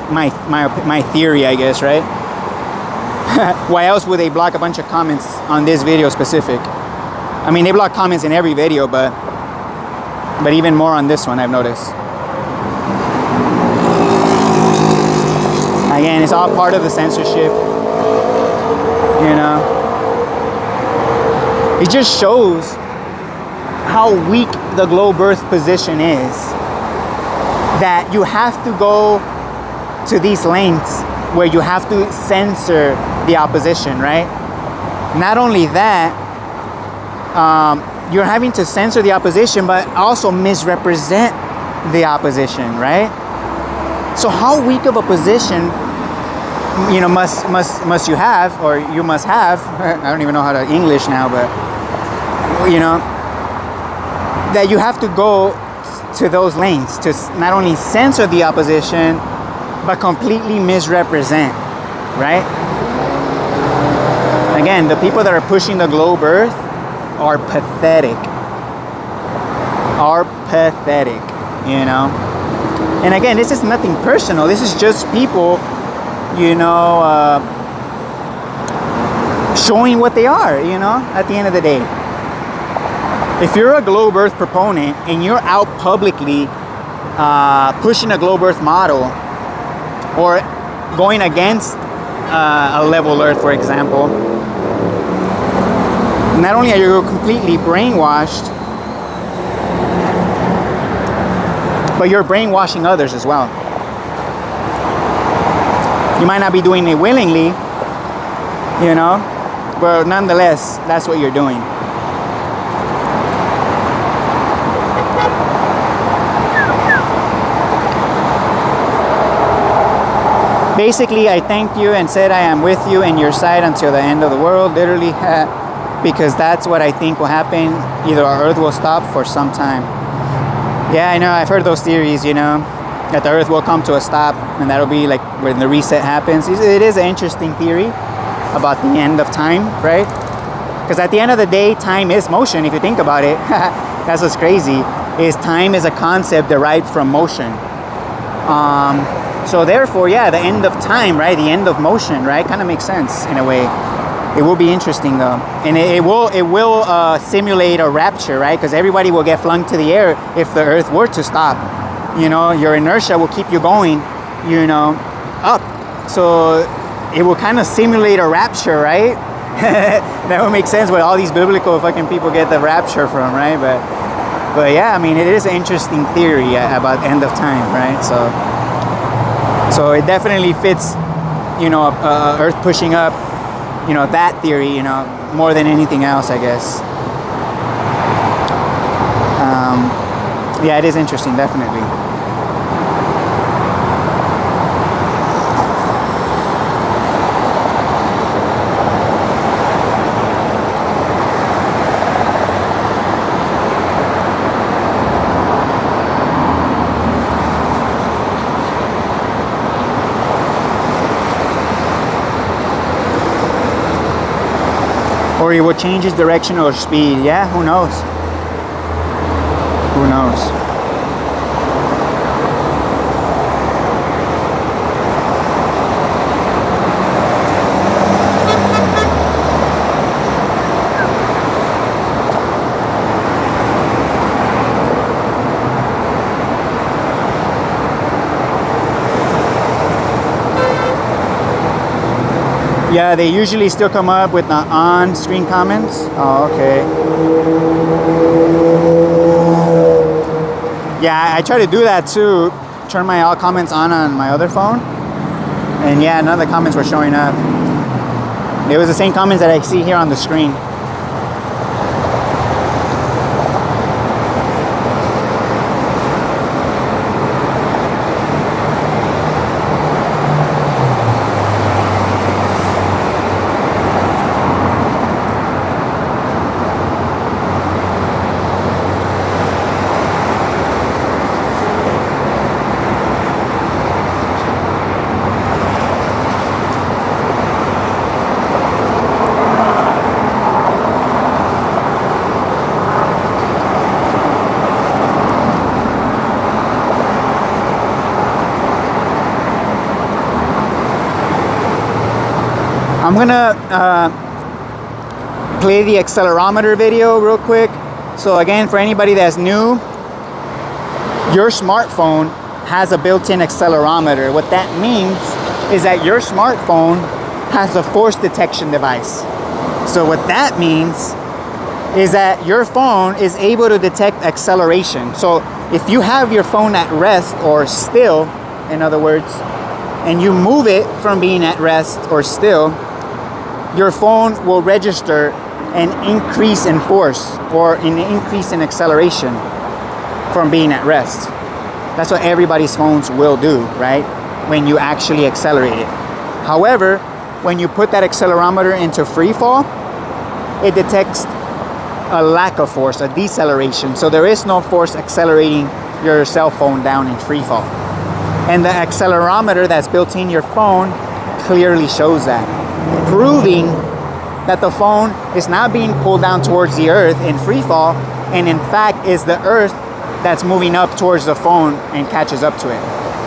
theory, I guess, right? Why else would they block a bunch of comments on this video specific? I mean, they block comments in every video, but even more on this one, I've noticed. Again, it's all part of the censorship. You know, it just shows how weak the globe Earth position is. That you have to go to these lengths where you have to censor the opposition, right? Not only that, you're having to censor the opposition, but also misrepresent the opposition, right? So how weak of a position, you know, must you have, or you must have? I don't even know how to English now, but you know, that you have to go to those lengths to not only censor the opposition, but completely misrepresent, right? Again, the people that are pushing the globe Earth are pathetic. Are pathetic, you know? And again, this is nothing personal. This is just people, you know, showing what they are, you know, at the end of the day. If you're a globe Earth proponent and you're out publicly pushing a globe Earth model, or going against a level Earth, for example, not only are you completely brainwashed, but you're brainwashing others as well. You might not be doing it willingly, you know, but nonetheless, that's what you're doing. Basically, I thanked you and said I am with you in your side until the end of the world, literally, because that's what I think will happen. Either our Earth will stop for some time. Yeah, I know, I've heard those theories, you know, that the Earth will come to a stop, and that'll be like when the reset happens. It is an interesting theory about the end of time, right? Because at the end of the day, time is motion, if you think about it. That's what's crazy, is time is a concept derived from motion. So therefore, yeah, the end of time, right? The end of motion, right? Kind of makes sense in a way. It will be interesting though, and it will simulate a rapture, right? Because everybody will get flung to the air if the Earth were to stop. You know, your inertia will keep you going, you know, up. So it will kind of simulate a rapture, right? That would make sense where all these biblical fucking people get the rapture from, right? But yeah, I mean, it is an interesting theory about end of time, right? So it definitely fits, you know, Earth pushing up, you know, that theory, you know, more than anything else, I guess. Yeah, it is interesting, definitely. Or it will change its direction or speed. Yeah, who knows? Who knows? Yeah, they usually still come up with the on-screen comments. Oh, okay. Yeah, I try to do that too. Turn my all comments on my other phone. And yeah, none of the comments were showing up. It was the same comments that I see here on the screen. I'm gonna play the accelerometer video real quick. So again, for anybody that's new, your smartphone has a built-in accelerometer. What that means is that your smartphone has a force detection device. So what that means is that your phone is able to detect acceleration. So if you have your phone at rest or still, in other words, and you move it from being at rest or still, your phone will register an increase in force or an increase in acceleration from being at rest. That's what everybody's phones will do, right? When you actually accelerate it. However, when you put that accelerometer into free fall, it detects a lack of force, a deceleration. So there is no force accelerating your cell phone down in free fall. And the accelerometer that's built in your phone clearly shows that, proving that the phone is not being pulled down towards the earth in free fall, and in fact is the earth that's moving up towards the phone and catches up to it.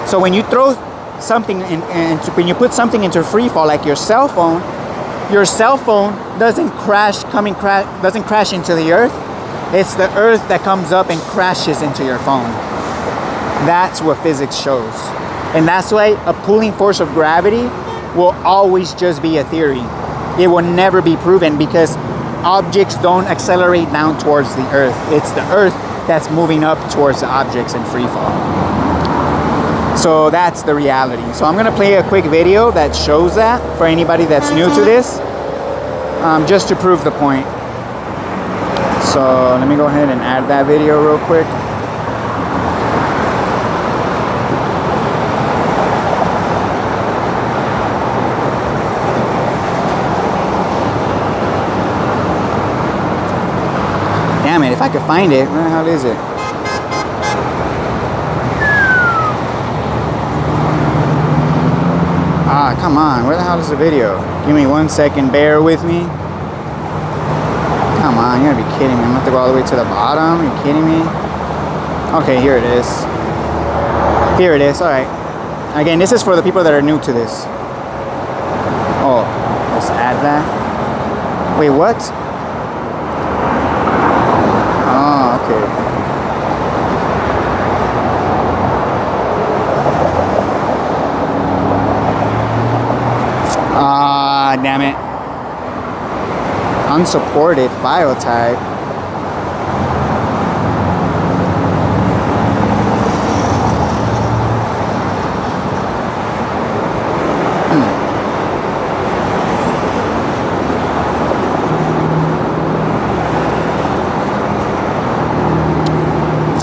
So when you throw something when you put something into free fall, like your cell phone doesn't crash into the earth. It's the earth that comes up and crashes into your phone. That's what physics shows. And that's why a pulling force of gravity will always just be a theory. It will never be proven, because objects don't accelerate down towards the earth. It's the earth that's moving up towards the objects in free fall. So that's the reality. So I'm gonna play a quick video that shows that for anybody that's new to this, just to prove the point. So let me go ahead and add that video real quick. Damn it, if I could find it, where the hell is it? Ah, come on, where the hell is the video? Give me 1 second, bear with me. Come on, you gotta be kidding me. I'm gonna have to go all the way to the bottom. Are you kidding me? Okay, here it is. Here it is, alright. Again, this is for the people that are new to this. Oh, let's add that. Wait, what? Oh, okay. Ah, damn it. Unsupported file type.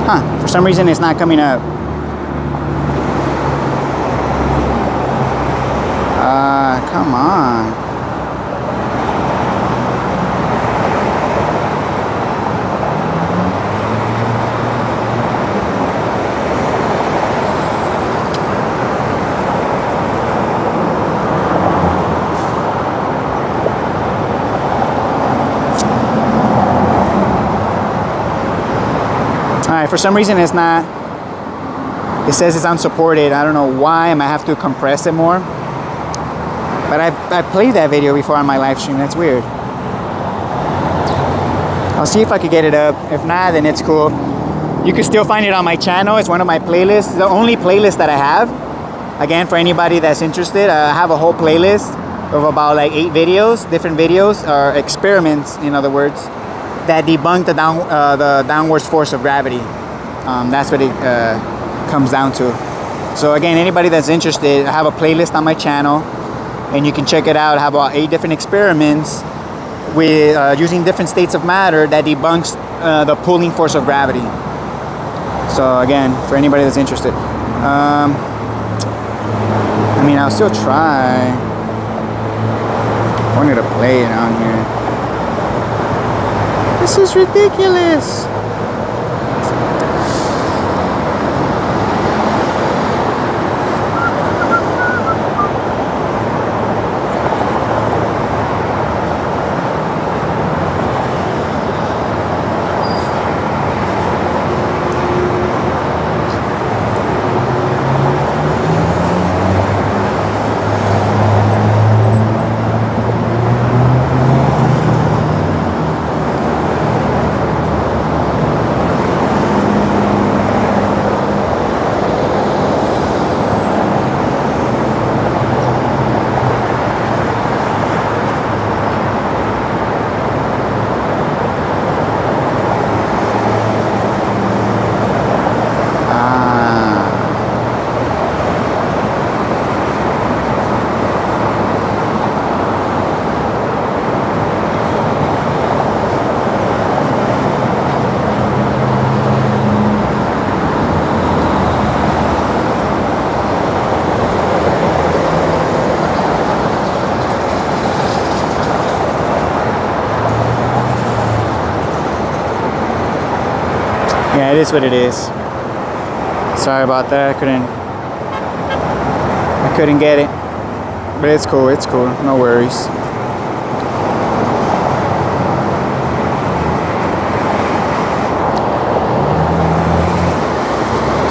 Huh, for some reason it's not coming up. Come on. Alright, for some reason it's not. It says it's unsupported. I don't know why. I might have to compress it more. But I played that video before on my live stream. That's weird. I'll see if I could get it up. If not, then it's cool. You can still find it on my channel. It's one of my playlists. It's the only playlist that I have. Again, for anybody that's interested, I have a whole playlist of about like 8 videos, different videos, or experiments, in other words, that debunk the downwards force of gravity. That's what it comes down to. So again, anybody that's interested, I have a playlist on my channel. And you can check it out. I have about 8 different experiments with using different states of matter that debunks the pulling force of gravity. So again, for anybody that's interested, I mean, I'll still try. I wanted to play it on here. This is ridiculous. it is what it is. Sorry about that. I couldn't get it, but it's cool. It's cool. No worries.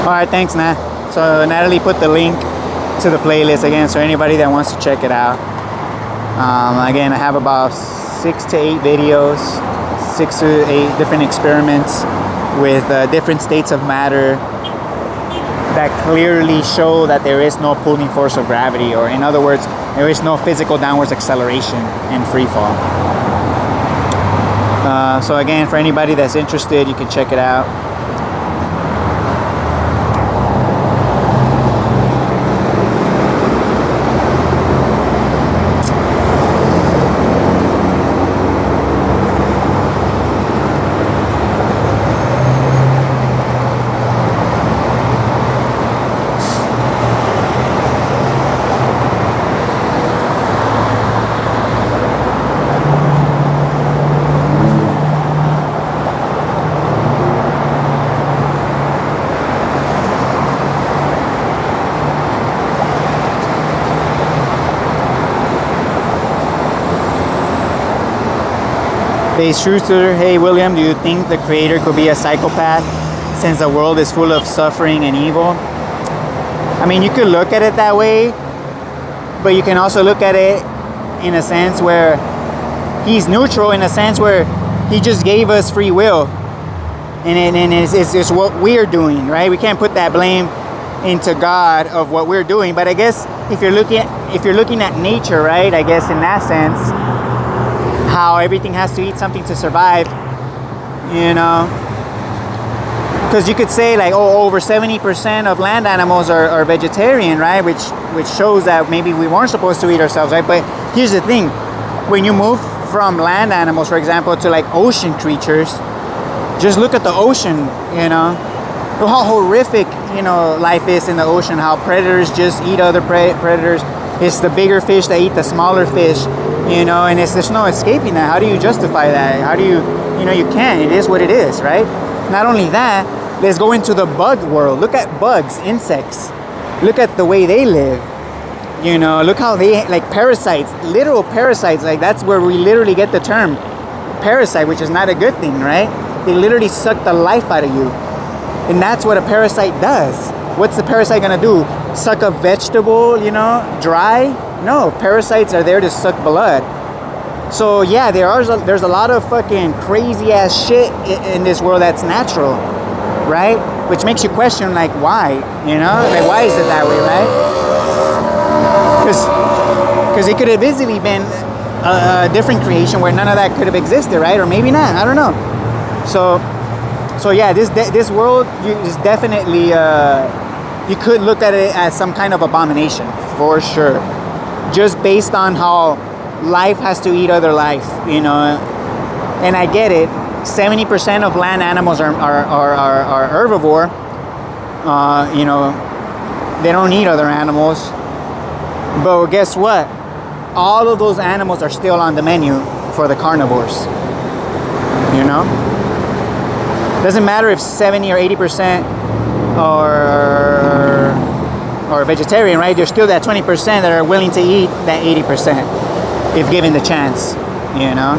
All right, thanks, Nat. So Natalie put the link to the playlist again, so anybody that wants to check it out. Again, I have about 6 to 8 videos, 6 to 8 different experiments with different states of matter that clearly show that there is no pulling force of gravity, or in other words, there is no physical downwards acceleration in free fall. So again, for anybody that's interested, you can check it out. Base Truther, hey William, do you think the creator could be a psychopath since the world is full of suffering and evil? I mean, you could look at it that way, but you can also look at it in a sense where he's neutral, in a sense where he just gave us free will, and it's what we're doing, right? We can't put that blame into God of what we're doing. But I guess if you're looking at nature, right? I guess in that sense, how everything has to eat something to survive, you know, because you could say like, oh, over 70% of land animals are vegetarian, right? Which shows that maybe we weren't supposed to eat ourselves, right? But here's the thing, when you move from land animals, for example, to like ocean creatures, just look at the ocean, you know, how horrific, you know, life is in the ocean, how predators just eat other predators. It's the bigger fish that eat the smaller fish, you know, and there's no escaping that. How do you justify that? How do you can't. It is what it is, right? Not only that, let's go into the bug world. Look at bugs, insects. Look at the way they live. You know, look how they, like parasites, literal parasites, like that's where we literally get the term parasite, which is not a good thing, right? They literally suck the life out of you. And that's what a parasite does. What's the parasite gonna do? Suck a vegetable, you know, dry? No, parasites are there to suck blood. So yeah, there's a lot of fucking crazy ass shit in this world that's natural, right? Which makes you question like why, you know? Like why is it that way, right? Because it could have easily been a different creation where none of that could have existed, right? Or maybe not, I don't know. So yeah, this world is definitely, you could look at it as some kind of abomination, for sure. Just based on how life has to eat other life, you know. And I get it, 70% of land animals are herbivore. You know, they don't eat other animals. But guess what? All of those animals are still on the menu for the carnivores, you know. Doesn't matter if 70 or 80% are vegetarian, right? There's still that 20% that are willing to eat that 80% if given the chance, you know.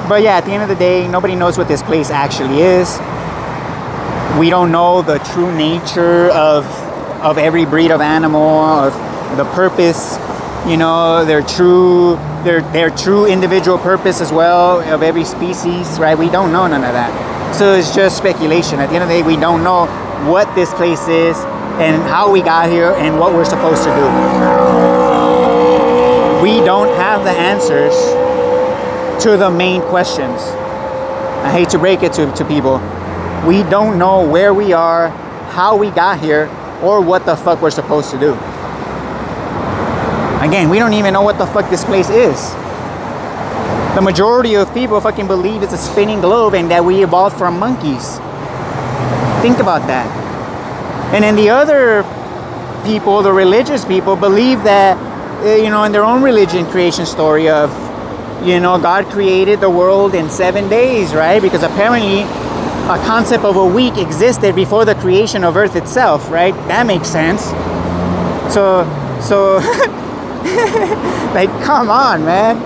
But yeah, at the end of the day, nobody knows what this place actually is. We don't know the true nature of every breed of animal, of the purpose, you know, their true individual purpose as well of every species, right? We don't know none of that. So it's just speculation. At the end of the day, we don't know what this place is and how we got here and what we're supposed to do. We don't have the answers to the main questions. I hate to break it to people. We don't know where we are, how we got here, or what the fuck we're supposed to do. Again, we don't even know what the fuck this place is. The majority of people fucking believe it's a spinning globe and that we evolved from monkeys. Think about that. And then the other people, the religious people, believe that, you know, in their own religion creation story of God created the world in 7 days, right? Because apparently a concept of a week existed before the creation of Earth itself, right? That makes sense. So like, come on, man.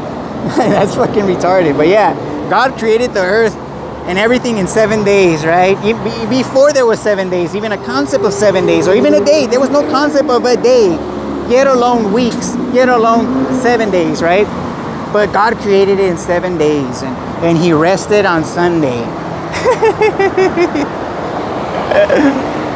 That's fucking retarded. But yeah, God created the Earth and everything in 7 days, right? Before there was 7 days, even a concept of 7 days, or even a day. There was no concept of a day, yet alone weeks, yet alone 7 days, right? But God created it in 7 days, and He rested on Sunday.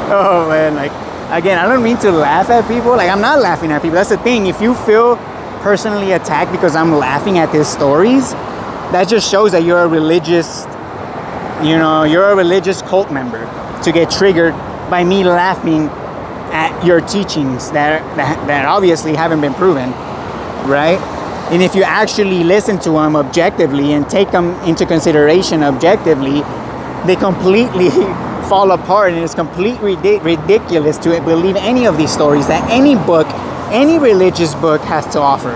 Oh man, like, again, I don't mean to laugh at people. Like, I'm not laughing at people. That's the thing. If you feel personally attacked because I'm laughing at these stories, that just shows that you're a religious, you're a religious cult member, to get triggered by me laughing at your teachings that obviously haven't been proven, right? And if you actually listen to them objectively and take them into consideration objectively, they completely fall apart, and it's completely ridiculous to believe any of these stories that any book, any religious book has to offer,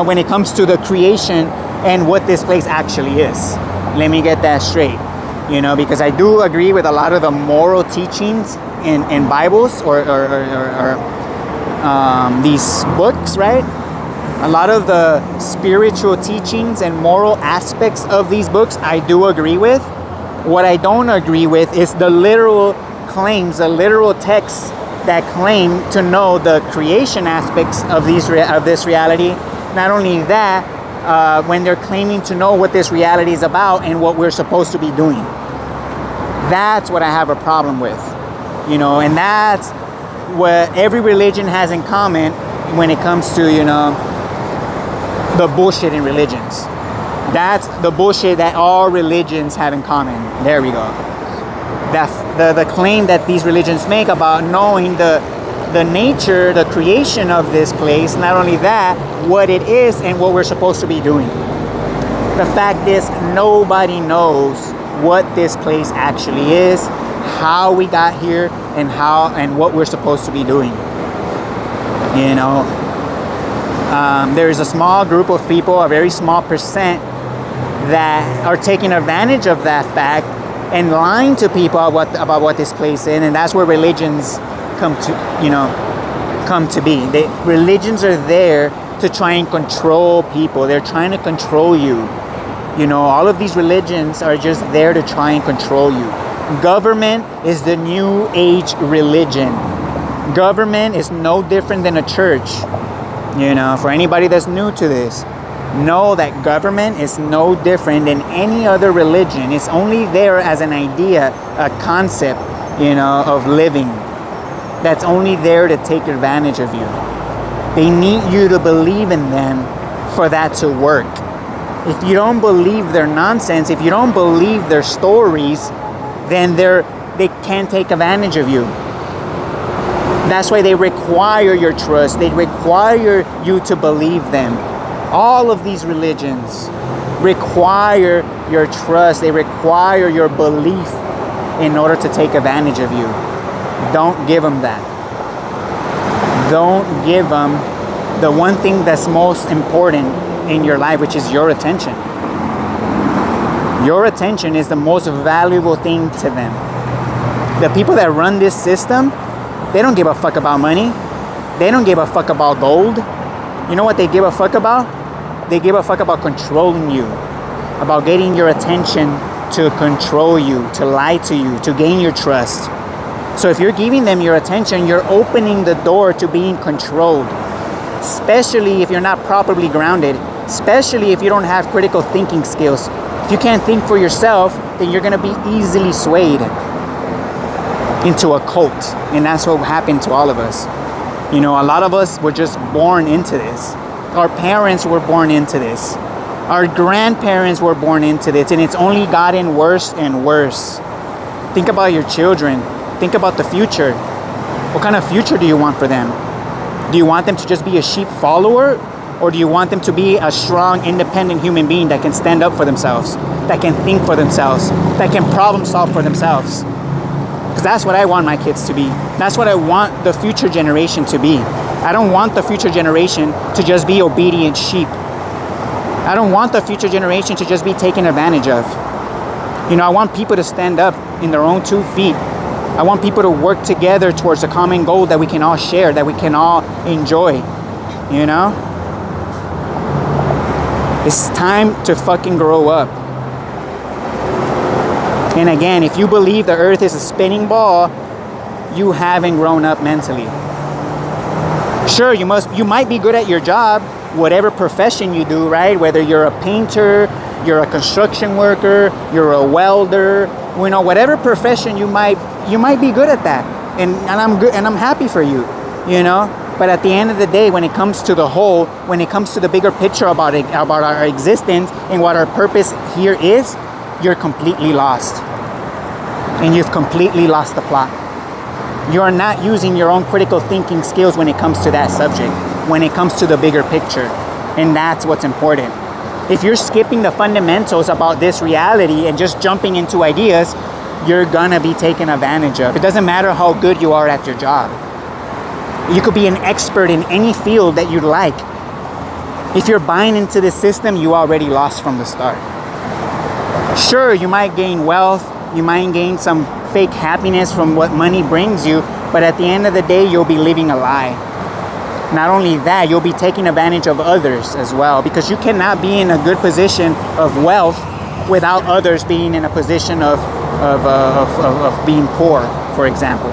when it comes to the creation and what this place actually is. Let me get that straight, because I do agree with a lot of the moral teachings in Bibles or these books, right? A lot of the spiritual teachings and moral aspects of these books I do agree with. What I don't agree with is the literal claims, the literal texts that claim to know the creation aspects of this reality. Not only that, when they're claiming to know what this reality is about and what we're supposed to be doing. That's what I have a problem with. And that's what every religion has in common when it comes to, the bullshit in religions. That's the bullshit that all religions have in common. There we go. That's the claim that these religions make about knowing the nature, the creation of this place. Not only that, what it is and what we're supposed to be doing. The fact is, nobody knows what this place actually is, how we got here, and what we're supposed to be doing. There's a small group of people, a very small percent, that are taking advantage of that fact and lying to people about what this place is, and that's where religions come to be. Religions are there to try and control people. They're trying to control you. All of these religions are just there to try and control you. Government is the new age religion. Government is no different than a church. For anybody that's new to this, know that government is no different than any other religion. It's only there as an idea, a concept, of living. That's only there to take advantage of you. They need you to believe in them for that to work. If you don't believe their nonsense, if you don't believe their stories, then they can't take advantage of you. That's why they require your trust. They require you to believe them. All of these religions require your trust. They require your belief in order to take advantage of you. Don't give them that. Don't give them the one thing that's most important in your life, which is your attention. Your attention is the most valuable thing to them. The people that run this system, they don't give a fuck about money. They don't give a fuck about gold. You know what they give a fuck about? They give a fuck about controlling you, about getting your attention to control you, to lie to you, to gain your trust. So if you're giving them your attention, you're opening the door to being controlled, especially if you're not properly grounded, especially if you don't have critical thinking skills. If you can't think for yourself, then you're going to be easily swayed into a cult. And that's what happened to all of us. A lot of us were just born into this. Our parents were born into this. Our grandparents were born into this, and it's only gotten worse and worse. Think about your children. Think about the future. What kind of future do you want for them? Do you want them to just be a sheep follower? Or do you want them to be a strong, independent human being that can stand up for themselves, that can think for themselves, that can problem solve for themselves? Because that's what I want my kids to be. That's what I want the future generation to be. I don't want the future generation to just be obedient sheep. I don't want the future generation to just be taken advantage of. You know, I want people to stand up in their own 2 feet. I want people to work together towards a common goal that we can all share, that we can all enjoy, you know? It's time to fucking grow up. And again, if you believe the earth is a spinning ball, you haven't grown up mentally. Sure, you might be good at your job, whatever profession you do, right? Whether you're a painter, you're a construction worker, you're a welder, you know, whatever profession you might be good at that. And I'm good, and I'm happy for you, you know? But at the end of the day, when it comes to the whole, when it comes to the bigger picture about our existence and what our purpose here is, you're completely lost. And you've completely lost the plot. You're not using your own critical thinking skills when it comes to that subject, when it comes to the bigger picture. And that's what's important. If you're skipping the fundamentals about this reality and just jumping into ideas, you're gonna be taken advantage of. It doesn't matter how good you are at your job. You could be an expert in any field that you'd like. If you're buying into this system, you already lost from the start. Sure, you might gain wealth, you might gain some fake happiness from what money brings you, but at the end of the day, you'll be living a lie. Not only that, you'll be taking advantage of others as well, because you cannot be in a good position of wealth without others being in a position of being poor, for example.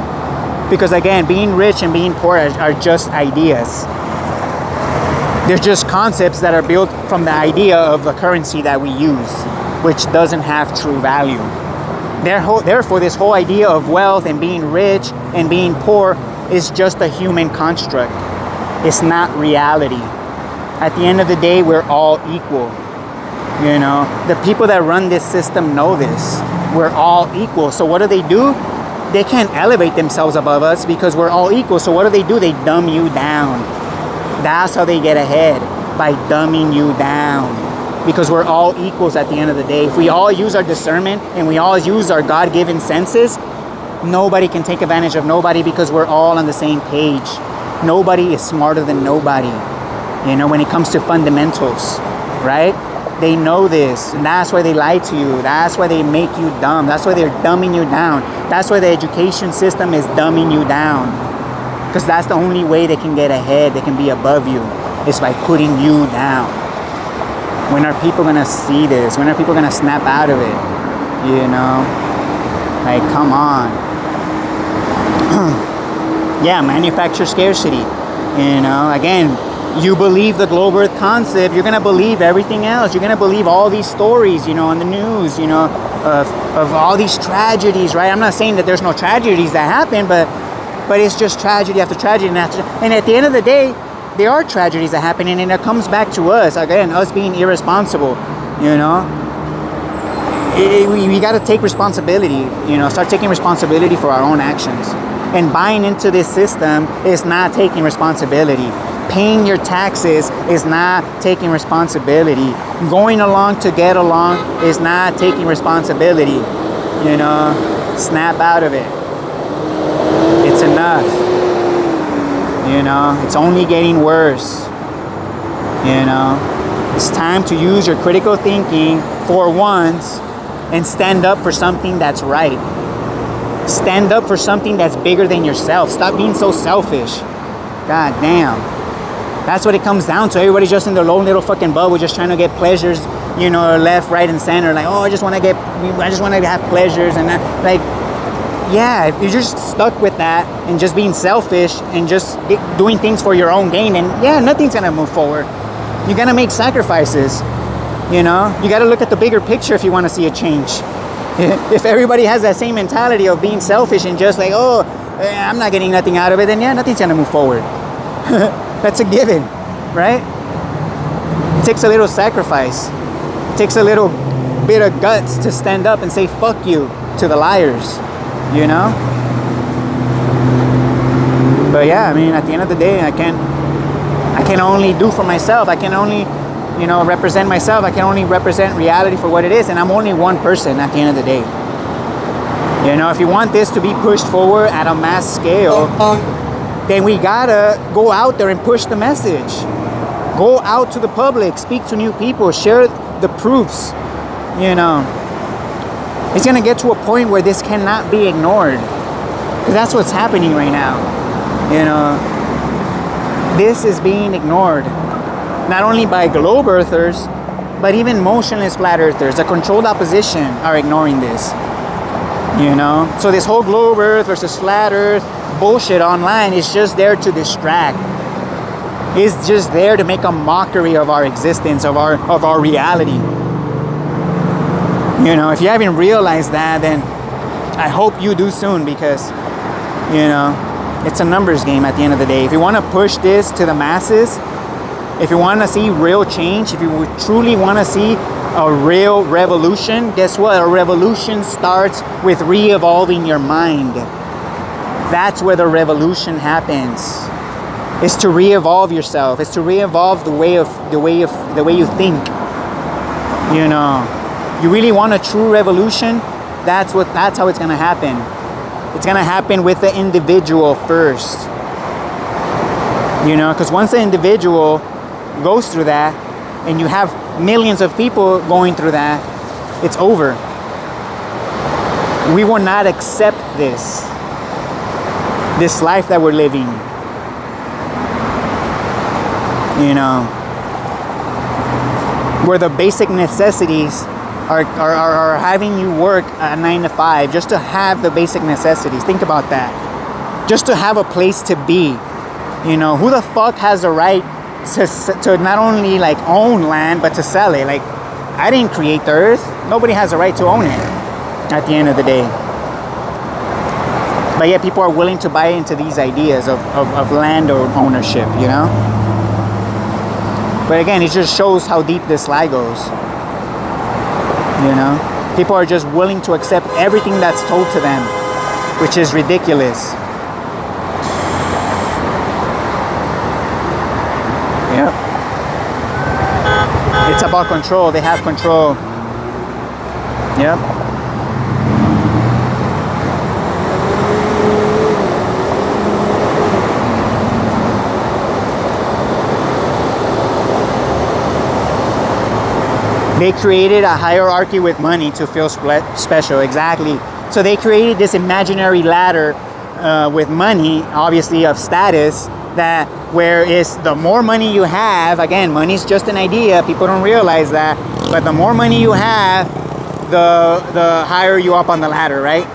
Because again, being rich and being poor are just ideas. They're just concepts that are built from the idea of the currency that we use, which doesn't have true value. Therefore, this whole idea of wealth and being rich and being poor is just a human construct. It's not reality. At the end of the day, we're all equal. You know, the people that run this system know this. We're all equal. So what do? They can't elevate themselves above us because we're all equal. So what do? They dumb you down. That's how they get ahead, by dumbing you down. Because we're all equals at the end of the day. If we all use our discernment and we all use our God-given senses, nobody can take advantage of nobody because we're all on the same page. Nobody is smarter than nobody, you know, when it comes to fundamentals, right? They know this, and that's why they lie to you. That's why they make you dumb. That's why they're dumbing you down. That's why the education system is dumbing you down. Because that's the only way they can get ahead, they can be above you, is by putting you down. When are people gonna see this? When are people gonna snap out of it? You know? Like, come on. Yeah, manufacture scarcity. You know, again, you believe the globe earth concept, you're gonna believe everything else. You're gonna believe all these stories, you know, on the news, you know, of all these tragedies, right? I'm not saying that there's no tragedies that happen, but it's just tragedy after tragedy and at the end of the day, there are tragedies that happen, and it comes back to us, again, us being irresponsible, you know? We got to take responsibility, you know, start taking responsibility for our own actions. And buying into this system is not taking responsibility. Paying your taxes is not taking responsibility. Going along to get along is not taking responsibility. You know, snap out of it. It's enough. You know, it's only getting worse. You know, it's time to use your critical thinking for once and stand up for something that's right. Stand up for something that's bigger than yourself. Stop being so selfish. God damn. That's what it comes down to. Everybody's just in their own little fucking bubble, just trying to get pleasures, you know, left, right, and center. Like, oh, I just want to have pleasures, and that, like, yeah, if you're just stuck with that and just being selfish and just doing things for your own gain, then yeah, nothing's gonna move forward. You gotta make sacrifices. You know, you gotta look at the bigger picture if you want to see a change. If everybody has that same mentality of being selfish and just like, oh, I'm not getting nothing out of it, then yeah, nothing's gonna move forward. That's a given, right? It takes a little sacrifice. It takes a little bit of guts to stand up and say fuck you to the liars, you know? But yeah, I mean, at the end of the day, I can only do for myself. I can only, you know, represent myself. I can only represent reality for what it is, and I'm only one person at the end of the day. You know, if you want this to be pushed forward at a mass scale, then we gotta go out there and push the message. Go out to the public, speak to new people, share the proofs, you know. It's gonna get to a point where this cannot be ignored. Because that's what's happening right now, you know. This is being ignored. Not only by globe earthers, but even motionless flat earthers. The controlled opposition are ignoring this, you know. So this whole globe earth versus flat earth bullshit online is just there to distract. It's just there to make a mockery of our existence, of our reality. You know, if you haven't realized that, then I hope you do soon, because, you know, it's a numbers game at the end of the day. If you want to push this to the masses, if you want to see real change, if you truly want to see a real revolution, guess what? A revolution starts with re-evolving your mind. That's where the revolution happens. It's to re-evolve yourself. It's to re-evolve the way you think. You know, you really want a true revolution? That's how it's gonna happen. It's gonna happen with the individual first. You know, because once the individual goes through that, and you have millions of people going through that, it's over. We will not accept this life that we're living. You know, where the basic necessities are having you work a 9 to 5 just to have the basic necessities. Think about that. Just to have a place to be. You know, who the fuck has the right to not only like own land, but to sell it? Like, I didn't create the earth. Nobody has a right to own it at the end of the day. But yet people are willing to buy into these ideas of land or ownership, you know? But again, it just shows how deep this lie goes. You know? People are just willing to accept everything that's told to them, which is ridiculous. Yep. It's about control. They have control. Yep. They created a hierarchy with money to feel special. Exactly. So they created this imaginary ladder with money, obviously of status, that where is the more money you have, again, money's just an idea, people don't realize that, but the more money you have, the higher you up on the ladder, right?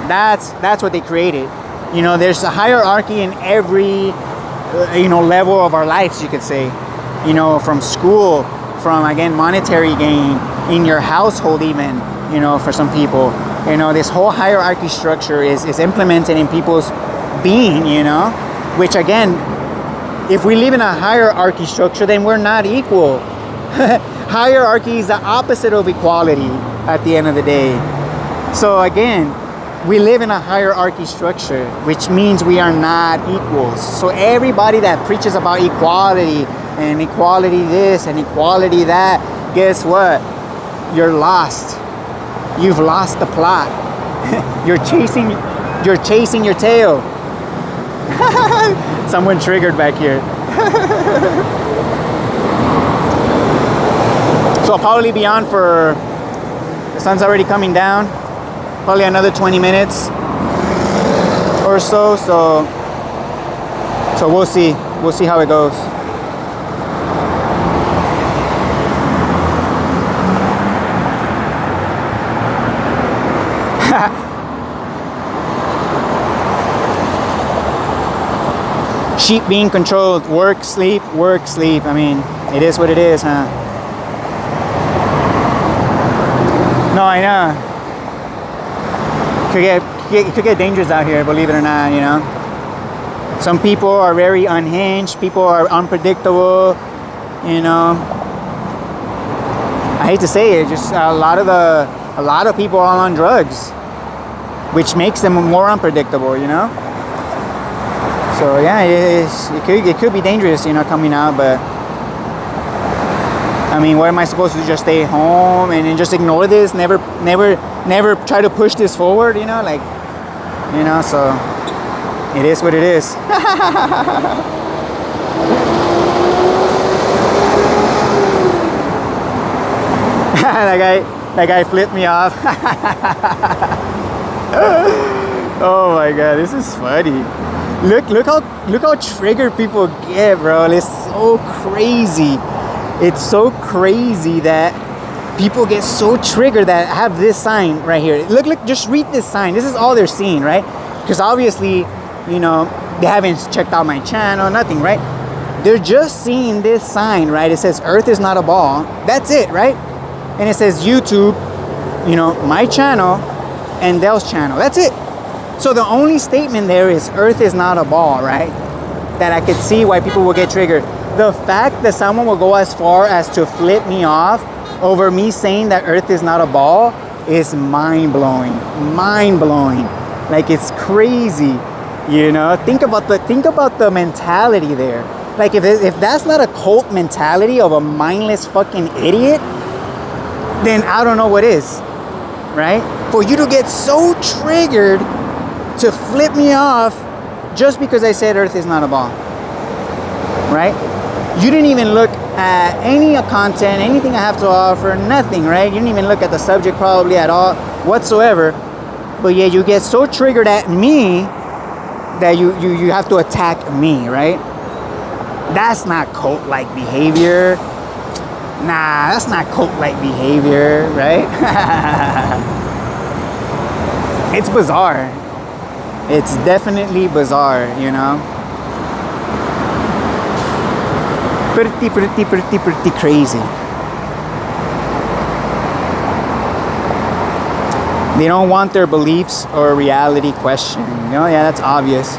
That's what they created. You know, there's a hierarchy in every level of our lives, you could say. You know, from school, from, again, monetary gain, in your household even, you know, for some people. You know, this whole hierarchy structure is implemented in people's being, you know, which, again, if we live in a hierarchy structure, then we're not equal. Hierarchy is the opposite of equality at the end of the day. So again, we live in a hierarchy structure, which means we are not equals. So everybody that preaches about equality and equality this and equality that, guess what? You're lost. You've lost the plot. You're chasing your tail. Someone triggered back here. So I'll probably be on for, the sun's already coming down, probably another 20 minutes or so. So we'll see how it goes. Sheep being controlled, work, sleep. I mean, it is what it is, huh? No, I know. It could get dangerous out here, believe it or not, you know. Some people are very unhinged. People are unpredictable, you know. I hate to say it, just a lot of people are on drugs, which makes them more unpredictable, you know. So yeah, it could be dangerous, you know, coming out. But I mean, what am I supposed to do? Just stay home and just ignore this? Never try to push this forward, you know? Like, you know, so it is what it is. that guy flipped me off. Oh my god, this is funny. Look how triggered people get, bro. It's so crazy. It's so crazy that people get so triggered that have this sign right here. Look, just read this sign. This is all they're seeing, right? Because obviously, you know, they haven't checked out my channel, nothing, right? They're just seeing this sign, right? It says Earth is not a ball. That's it, right? And it says YouTube, you know, my channel and Dell's channel. That's it. So the only statement there is Earth is not a ball, right? That I could see why people will get triggered. The fact that someone will go as far as to flip me off over me saying that Earth is not a ball is mind-blowing. Mind-blowing. Like, it's crazy, you know? Think about the mentality there. Like, if that's not a cult mentality of a mindless fucking idiot, then I don't know what is, right? For you to get so triggered to flip me off just because I said Earth is not a ball, right? You didn't even look at any content, anything I have to offer, nothing, right? You didn't even look at the subject probably at all whatsoever. But yeah, you get so triggered at me that you have to attack me, right? That's not cult-like behavior. Nah, that's not cult-like behavior, right? It's bizarre. It's definitely bizarre, you know? Pretty crazy. They don't want their beliefs or reality questioned. You know, yeah, that's obvious.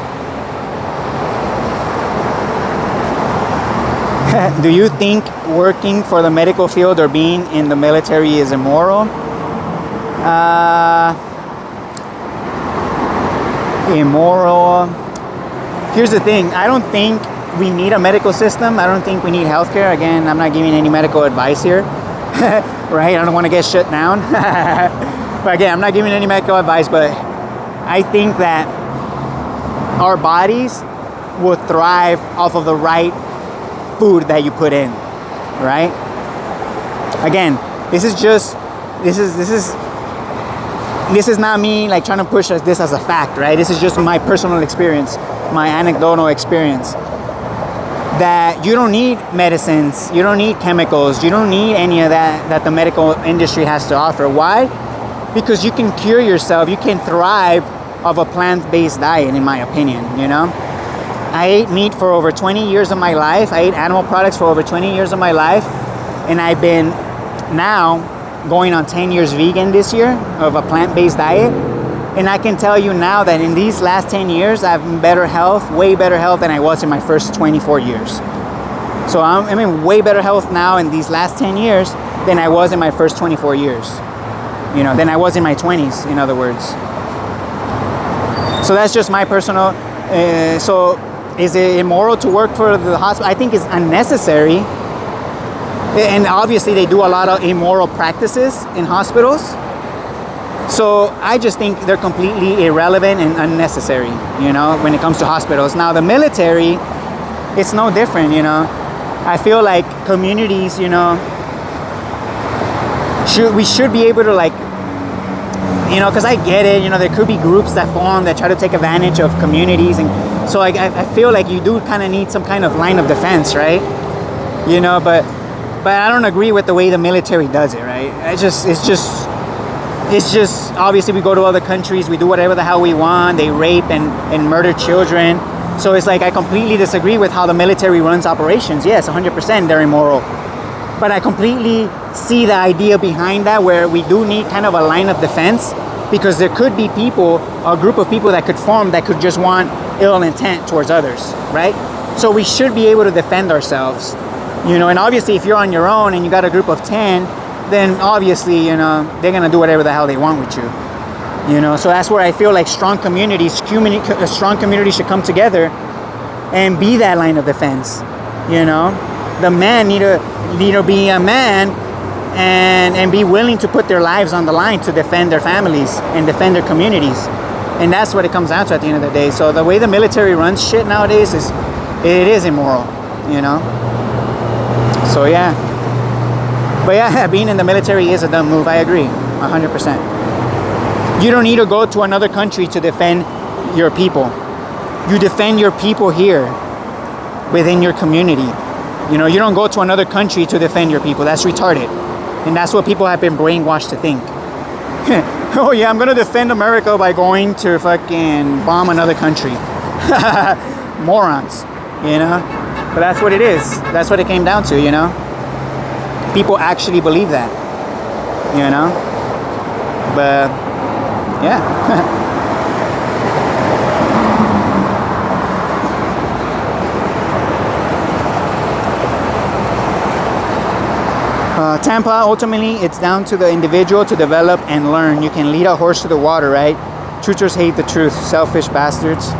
Do you think working for the medical field or being in the military is immoral? Immoral. Here's the thing. I don't think we need a medical system. I don't think we need healthcare. Again, I'm not giving any medical advice here. Right? I don't want to get shut down. But again, I'm not giving any medical advice, but I think that our bodies will thrive off of the right food that you put in, right? Again, this is not me like trying to push this as a fact, right? This is just my personal experience, my anecdotal experience. That you don't need medicines, you don't need chemicals, you don't need any of that the medical industry has to offer. Why? Because you can cure yourself, you can thrive off a plant-based diet, in my opinion, you know? I ate meat for over 20 years of my life. I ate animal products for over 20 years of my life. And I've been now going on 10 years vegan this year of a plant-based diet. And I can tell you now that in these last 10 years, I have better health, way better health than I was in my first 24 years. So I'm in way better health now in these last 10 years than I was in my first 24 years. You know, than I was in my 20s, in other words. So that's just my personal... So is it immoral to work for the hospital? I think it's unnecessary. And obviously they do a lot of immoral practices in hospitals. So I just think they're completely irrelevant and unnecessary, you know, when it comes to hospitals. Now the military, it's no different, you know. I feel like communities, you know, we should be able to, like, you know, because I get it, you know, there could be groups that form that try to take advantage of communities. And so like, I feel like you do kind of need some kind of line of defense, right? You know, but I don't agree with the way the military does it, right? It's just obviously we go to other countries, we do whatever the hell we want, they rape and murder children. So it's like I completely disagree with how the military runs operations. Yes, 100% they're immoral. But I completely see the idea behind that, where we do need kind of a line of defense, because there could be people, a group of people that could form that could just want ill intent towards others, right? So we should be able to defend ourselves, you know. And obviously if you're on your own and you got a group of 10, then obviously, you know, they're gonna do whatever the hell they want with you, you know. So that's where I feel like strong communities should come together and be that line of defense, you know. The men need to be a man and be willing to put their lives on the line to defend their families and defend their communities. And that's what it comes down to at the end of the day. So the way the military runs shit nowadays it is immoral, you know. So yeah. But yeah, being in the military is a dumb move. I agree, 100%. You don't need to go to another country to defend your people. You defend your people here within your community. You know, you don't go to another country to defend your people. That's retarded. And that's what people have been brainwashed to think. Oh yeah, I'm gonna defend America by going to fucking bomb another country. Morons, you know? But that's what it is. That's what it came down to, you know? People actually believe that, you know? But yeah. Tampa, ultimately, it's down to the individual to develop and learn. You can lead a horse to the water, right? Truthers hate the truth. Selfish bastards.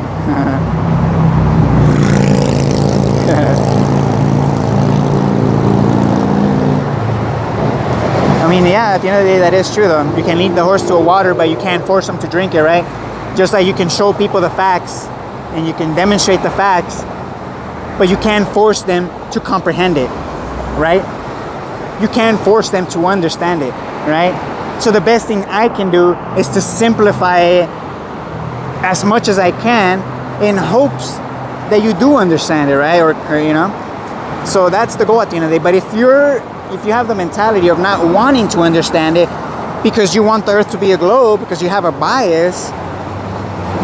I mean, yeah, at the end of the day, that is true, though. You can lead the horse to a water, but you can't force them to drink it, right? Just like you can show people the facts and you can demonstrate the facts, but you can't force them to comprehend it, right? You can't force them to understand it, right? So the best thing I can do is to simplify it as much as I can in hopes that you do understand it, right? Or you know, so that's the goal at the end of the day. But if you have the mentality of not wanting to understand it because you want the earth to be a globe, because you have a bias,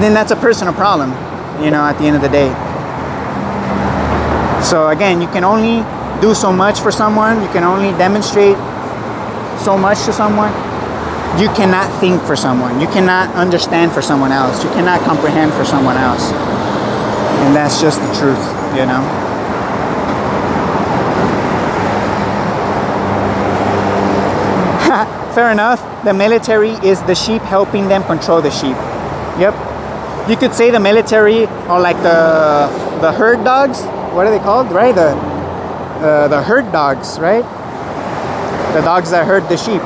then that's a personal problem, you know, at the end of the day. So again, you can only do so much for someone. You can only demonstrate so much to someone. You cannot think for someone. You cannot understand for someone else. You cannot comprehend for someone else. And that's just the truth, you know. Fair enough. The military is the sheep helping them control the sheep. Yep. You could say the military are like the herd dogs. What are they called, right? The herd dogs, right? The dogs that herd the sheep.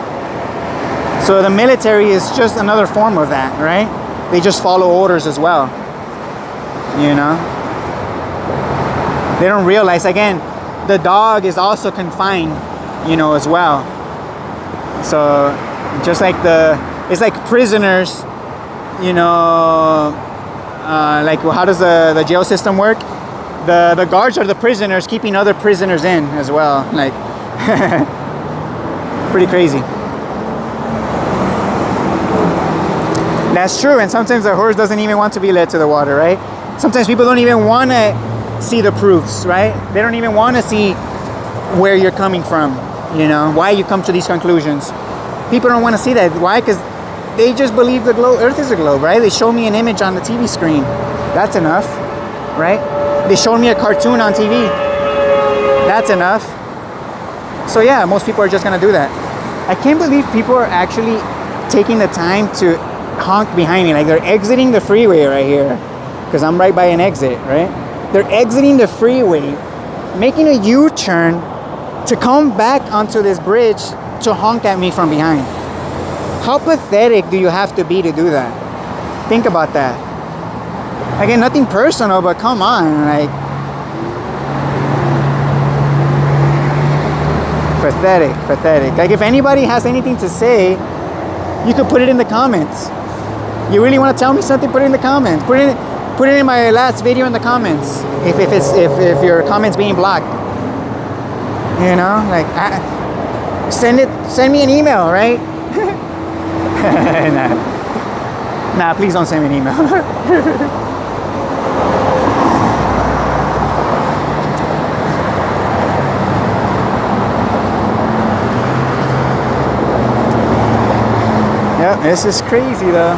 So the military is just another form of that, right? They just follow orders as well, you know? They don't realize, again, the dog is also confined, you know, as well. So just like it's like prisoners, you know, like how does the jail system work? The guards are the prisoners keeping other prisoners in as well. Like, pretty crazy. That's true. And sometimes the horse doesn't even want to be led to the water, right? Sometimes people don't even want to see the proofs, right? They don't even want to see where you're coming from, you know, why you come to these conclusions. People don't want to see that. Why? Because they just believe the earth is a globe, right? They show me an image on the TV screen. That's enough, right? They showed me a cartoon on TV. That's enough. So yeah, most people are just gonna do that. I can't believe people are actually taking the time to honk behind me. Like they're exiting the freeway right here, because I'm right by an exit, right? They're exiting the freeway, making a U-turn to come back onto this bridge to honk at me from behind. How pathetic do you have to be to do that? Think about that. Again, nothing personal, but come on, like, pathetic. Like, if anybody has anything to say, you could put it in the comments. You really want to tell me something? Put it in the comments. Put it in my last video in the comments. If your comment's being blocked, you know, like, send me an email, right? Nah, please don't send me an email. Yep, this is crazy though.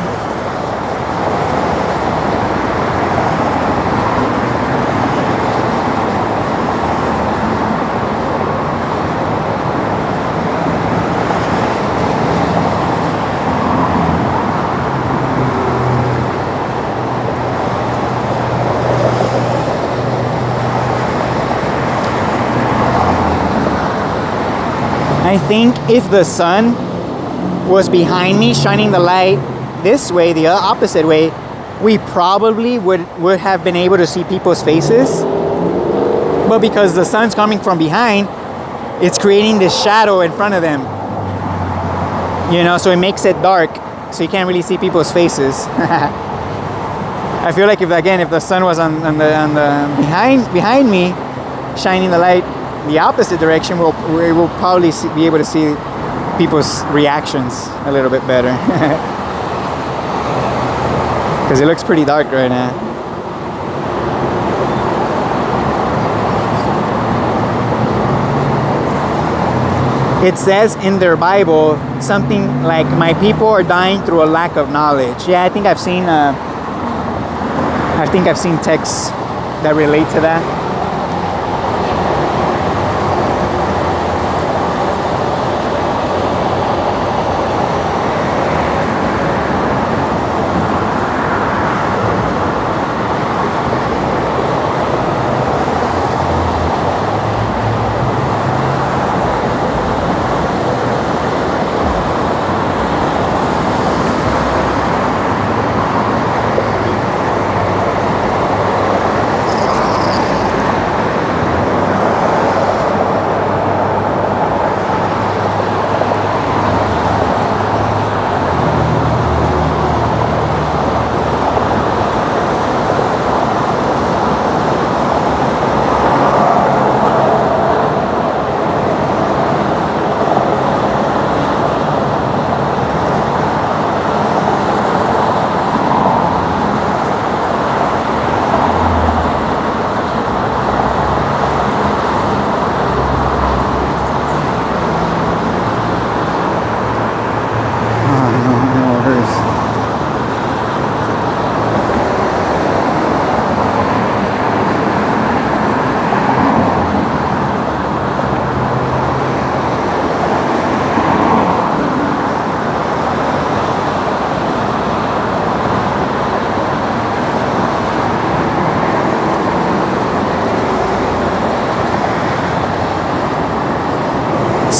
I think if the sun was behind me shining the light this way, the opposite way, we probably would have been able to see people's faces. But because the sun's coming from behind, it's creating this shadow in front of them. You know, so it makes it dark, so you can't really see people's faces. I feel like if the sun was on the behind me, shining the light the opposite direction, we will probably be able to see people's reactions a little bit better. Because it looks pretty dark right now. It says in their Bible something like, "My people are dying through a lack of knowledge." Yeah, I think I've seen texts that relate to that.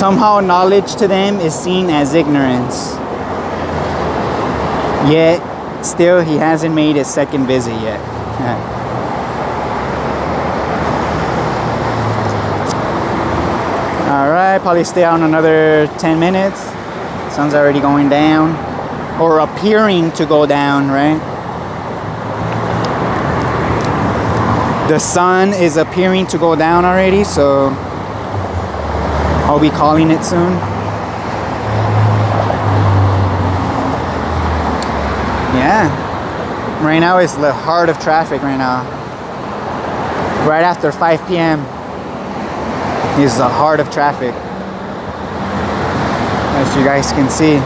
Somehow knowledge to them is seen as ignorance. Yet, still he hasn't made his second visit yet. Alright, probably stay on another 10 minutes. Sun's already going down. Or appearing to go down, right? The sun is appearing to go down already, so I'll be calling it soon. Yeah. Right now is the heart of traffic right now. Right after 5 p.m. is the heart of traffic. As you guys can see.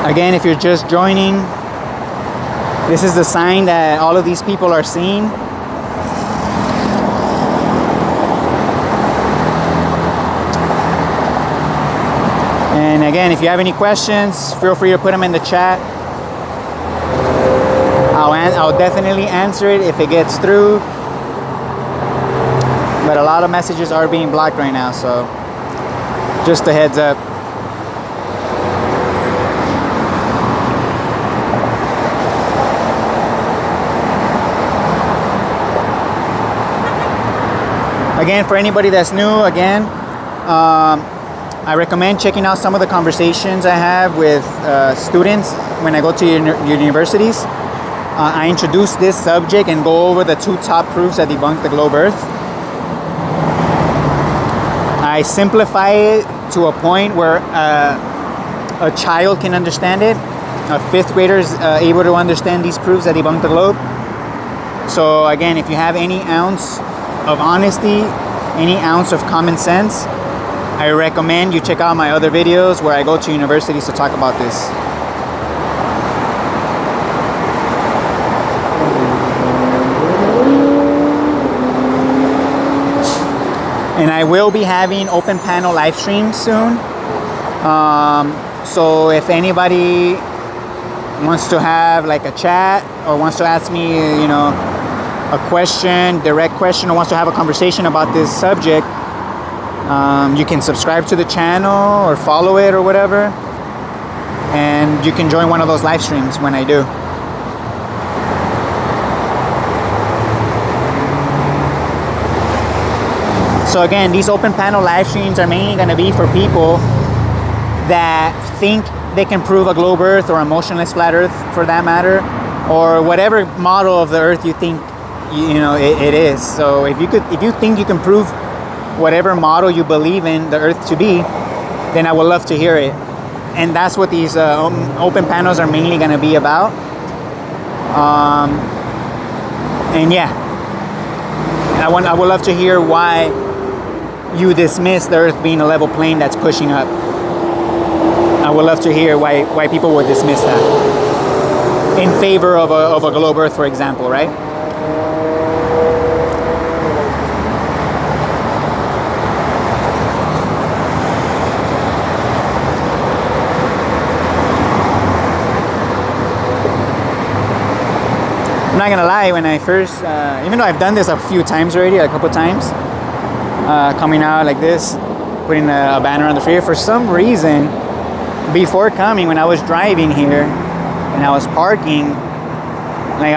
Again, if you're just joining, this is the sign that all of these people are seeing. And again, if you have any questions, feel free to put them in the chat. I'll definitely answer it if it gets through. But a lot of messages are being blocked right now, so just a heads up. Again, for anybody that's new, I recommend checking out some of the conversations I have with students when I go to universities. I introduce this subject and go over the 2 top proofs that debunk the globe Earth. I simplify it to a point where a child can understand it. A 5th grader is able to understand these proofs that debunk the globe. So again, if you have any ounce of honesty, any ounce of common sense, I recommend you check out my other videos where I go to universities to talk about this. And I will be having open panel live streams soon. So if anybody wants to have like a chat or wants to ask me, a question, direct question, or wants to have a conversation about this subject, you can subscribe to the channel or follow it or whatever, and you can join one of those live streams when I do. So again, these open panel live streams are mainly going to be for people that think they can prove a globe Earth or a motionless flat Earth, for that matter, or whatever model of the Earth you think it is. So if you think you can prove whatever model you believe in the Earth to be, then I would love to hear it. And that's what these open panels are mainly going to be about. And yeah, I would love to hear why you dismiss the Earth being a level plane that's pushing up. I would love to hear why people would dismiss that in favor of a globe Earth, for example, right? I'm not gonna lie, when I first, even though I've done this a few times already, a couple times, coming out like this, putting a banner on the freeway, for some reason, before coming, when I was driving here and I was parking, like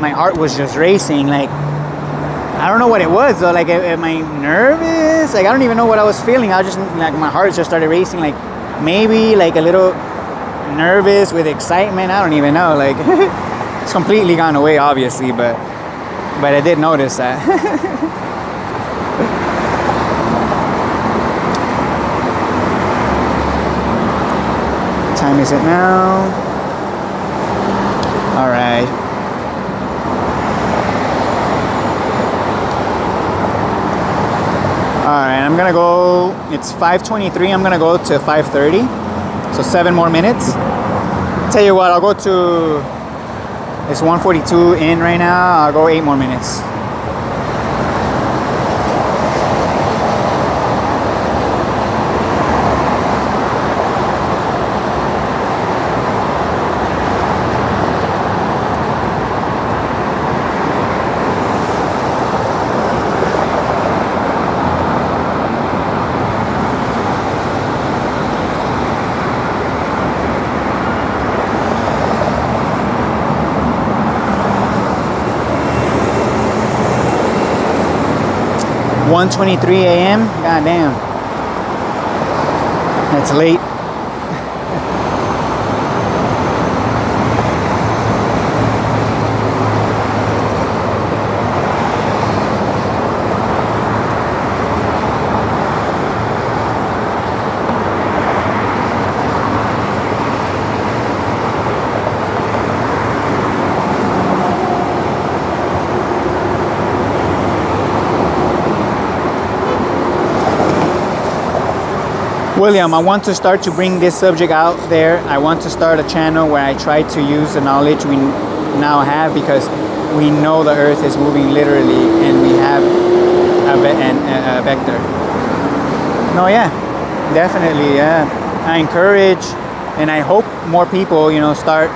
my heart was just racing. Like, I don't know what it was though. Like, am I nervous? Like, I don't even know what I was feeling. I was just like, my heart just started racing. Like, maybe like a little nervous with excitement. I don't even know. Like, it's completely gone away, obviously, but I did notice that. Time is it now? All right. I'm gonna go. It's 5:23. I'm gonna go to 5:30. So 7 more minutes. Tell you what, I'll go to. It's 1:42 in right now. I'll go 8 more minutes. $1:23 a.m. God damn. That's late. William, I want to start to bring this subject out there. I want to start a channel where I try to use the knowledge we now have, because we know the Earth is moving literally and we have a vector. No, yeah, definitely, yeah. I encourage and I hope more people, start,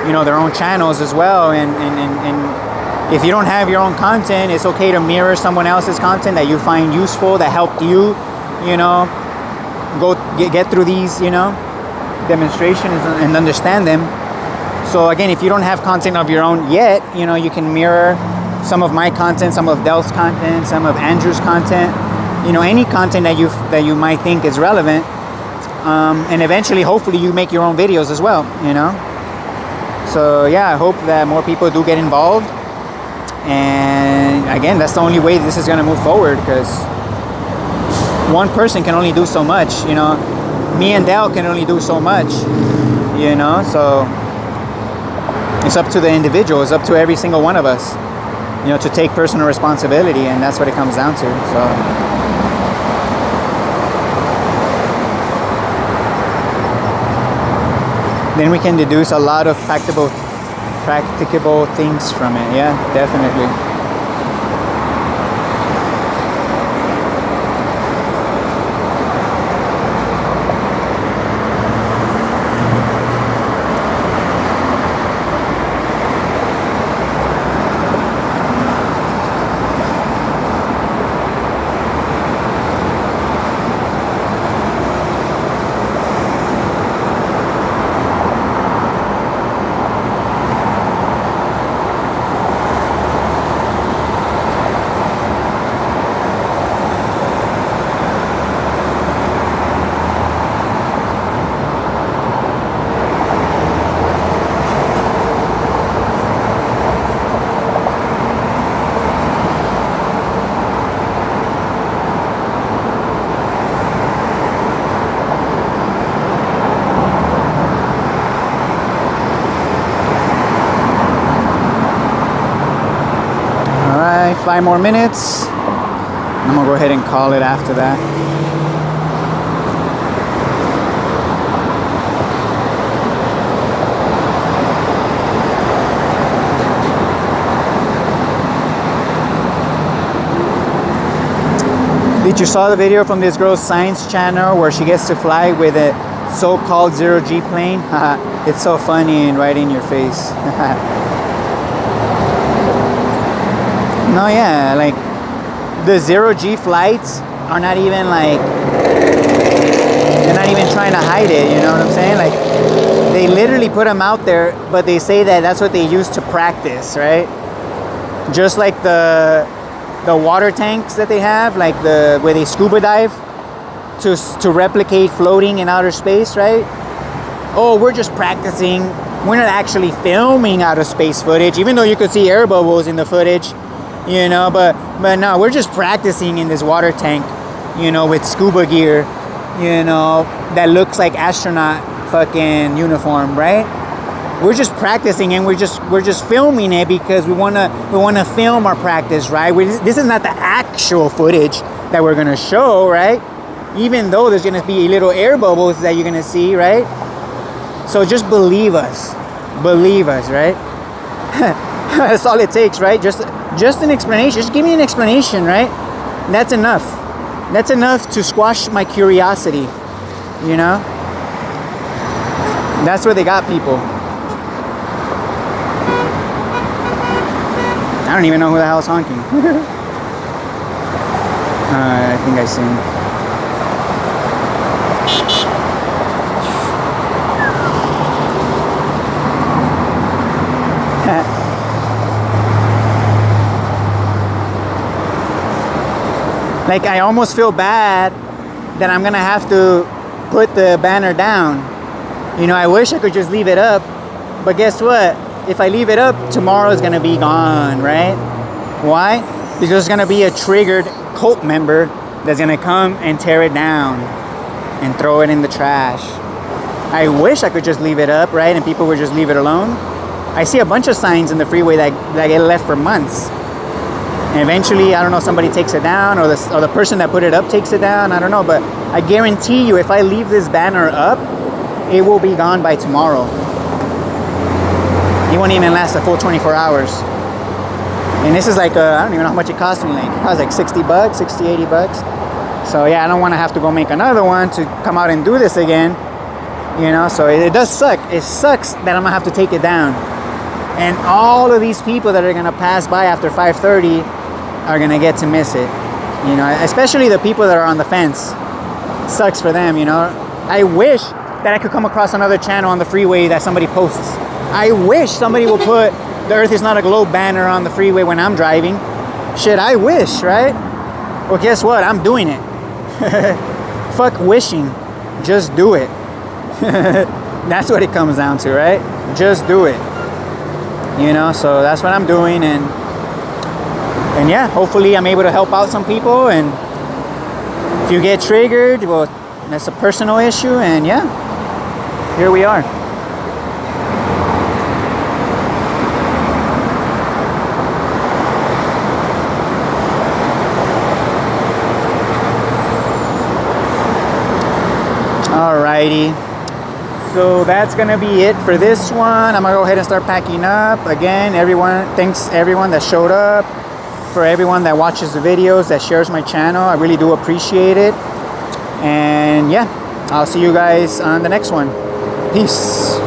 their own channels as well, and if you don't have your own content, it's okay to mirror someone else's content that you find useful, that helped you, you know, go get through these, you know, demonstrations and understand them. So again, if you don't have content of your own yet, you know, you can mirror some of my content, some of Del's content, some of Andrew's content, you know, any content that you might think is relevant. And eventually, hopefully, you make your own videos as well, you know. So yeah, I hope that more people do get involved. And again, that's the only way this is going to move forward, because one person can only do so much, you know. Me and Del can only do so much, you know. So it's up to the individual. It's up to every single one of us, you know, to take personal responsibility, and that's what it comes down to. So then we can deduce a lot of practicable things from it. Yeah, definitely. All right, 5 more minutes. I'm gonna go ahead and call it after that. Did you saw the video from this girl's science channel where she gets to fly with a so-called zero-G plane? It's so funny and right in your face. No, yeah, like the zero-G flights are not even like, they're not even trying to hide it, you know what I'm saying? Like, they literally put them out there, but they say that that's what they use to practice, right? Just like the water tanks that they have, like where they scuba dive to replicate floating in outer space, right? Oh, we're just practicing. We're not actually filming outer space footage, even though you could see air bubbles in the footage, you know, but no, we're just practicing in this water tank, you know, with scuba gear, you know, that looks like astronaut fucking uniform, right? We're just practicing, and we're just filming it because we wanna film our practice, right? This is not the actual footage that we're gonna show, right? Even though there's gonna be little air bubbles that you're gonna see, right? So just believe us, right? That's all it takes, right? Just an explanation. Just give me an explanation, right? That's enough. That's enough to squash my curiosity, you know? That's where they got people. I don't even know who the hell's honking. I think I seen. Like, I almost feel bad that I'm gonna have to put the banner down. You know, I wish I could just leave it up, but guess what? If I leave it up, tomorrow is gonna be gone, right? Why? Because there's gonna be a triggered cult member that's gonna come and tear it down and throw it in the trash. I wish I could just leave it up, right? And people would just leave it alone. I see a bunch of signs in the freeway that get left for months. And eventually, I don't know, somebody takes it down, or the person that put it up takes it down. I don't know, but I guarantee you, if I leave this banner up, it will be gone by tomorrow. It won't even last a full 24 hours. And this is like, I don't even know how much it cost me. Like, it cost like 60 bucks, 60, 80 bucks. So yeah, I don't want to have to go make another one to come out and do this again. You know, so it does suck. It sucks that I'm gonna have to take it down. And all of these people that are gonna pass by after 5:30 are gonna get to miss it. You know, especially the people that are on the fence. Sucks for them, you know. I wish that I could come across another channel on the freeway that somebody posts. I wish somebody would put the Earth is not a globe banner on the freeway when I'm driving. Shit, I wish, right? Well, guess what? I'm doing it. Fuck wishing. Just do it. That's what it comes down to, right? Just do it. You know, so that's what I'm doing, and yeah, hopefully I'm able to help out some people. And if you get triggered, well, that's a personal issue, and yeah, here we are. Alrighty, so that's gonna be it for this one. I'm gonna go ahead and start packing up. Again, thanks everyone that showed up, for everyone that watches the videos, that shares my channel. I really do appreciate it. And yeah, I'll see you guys on the next one. Peace.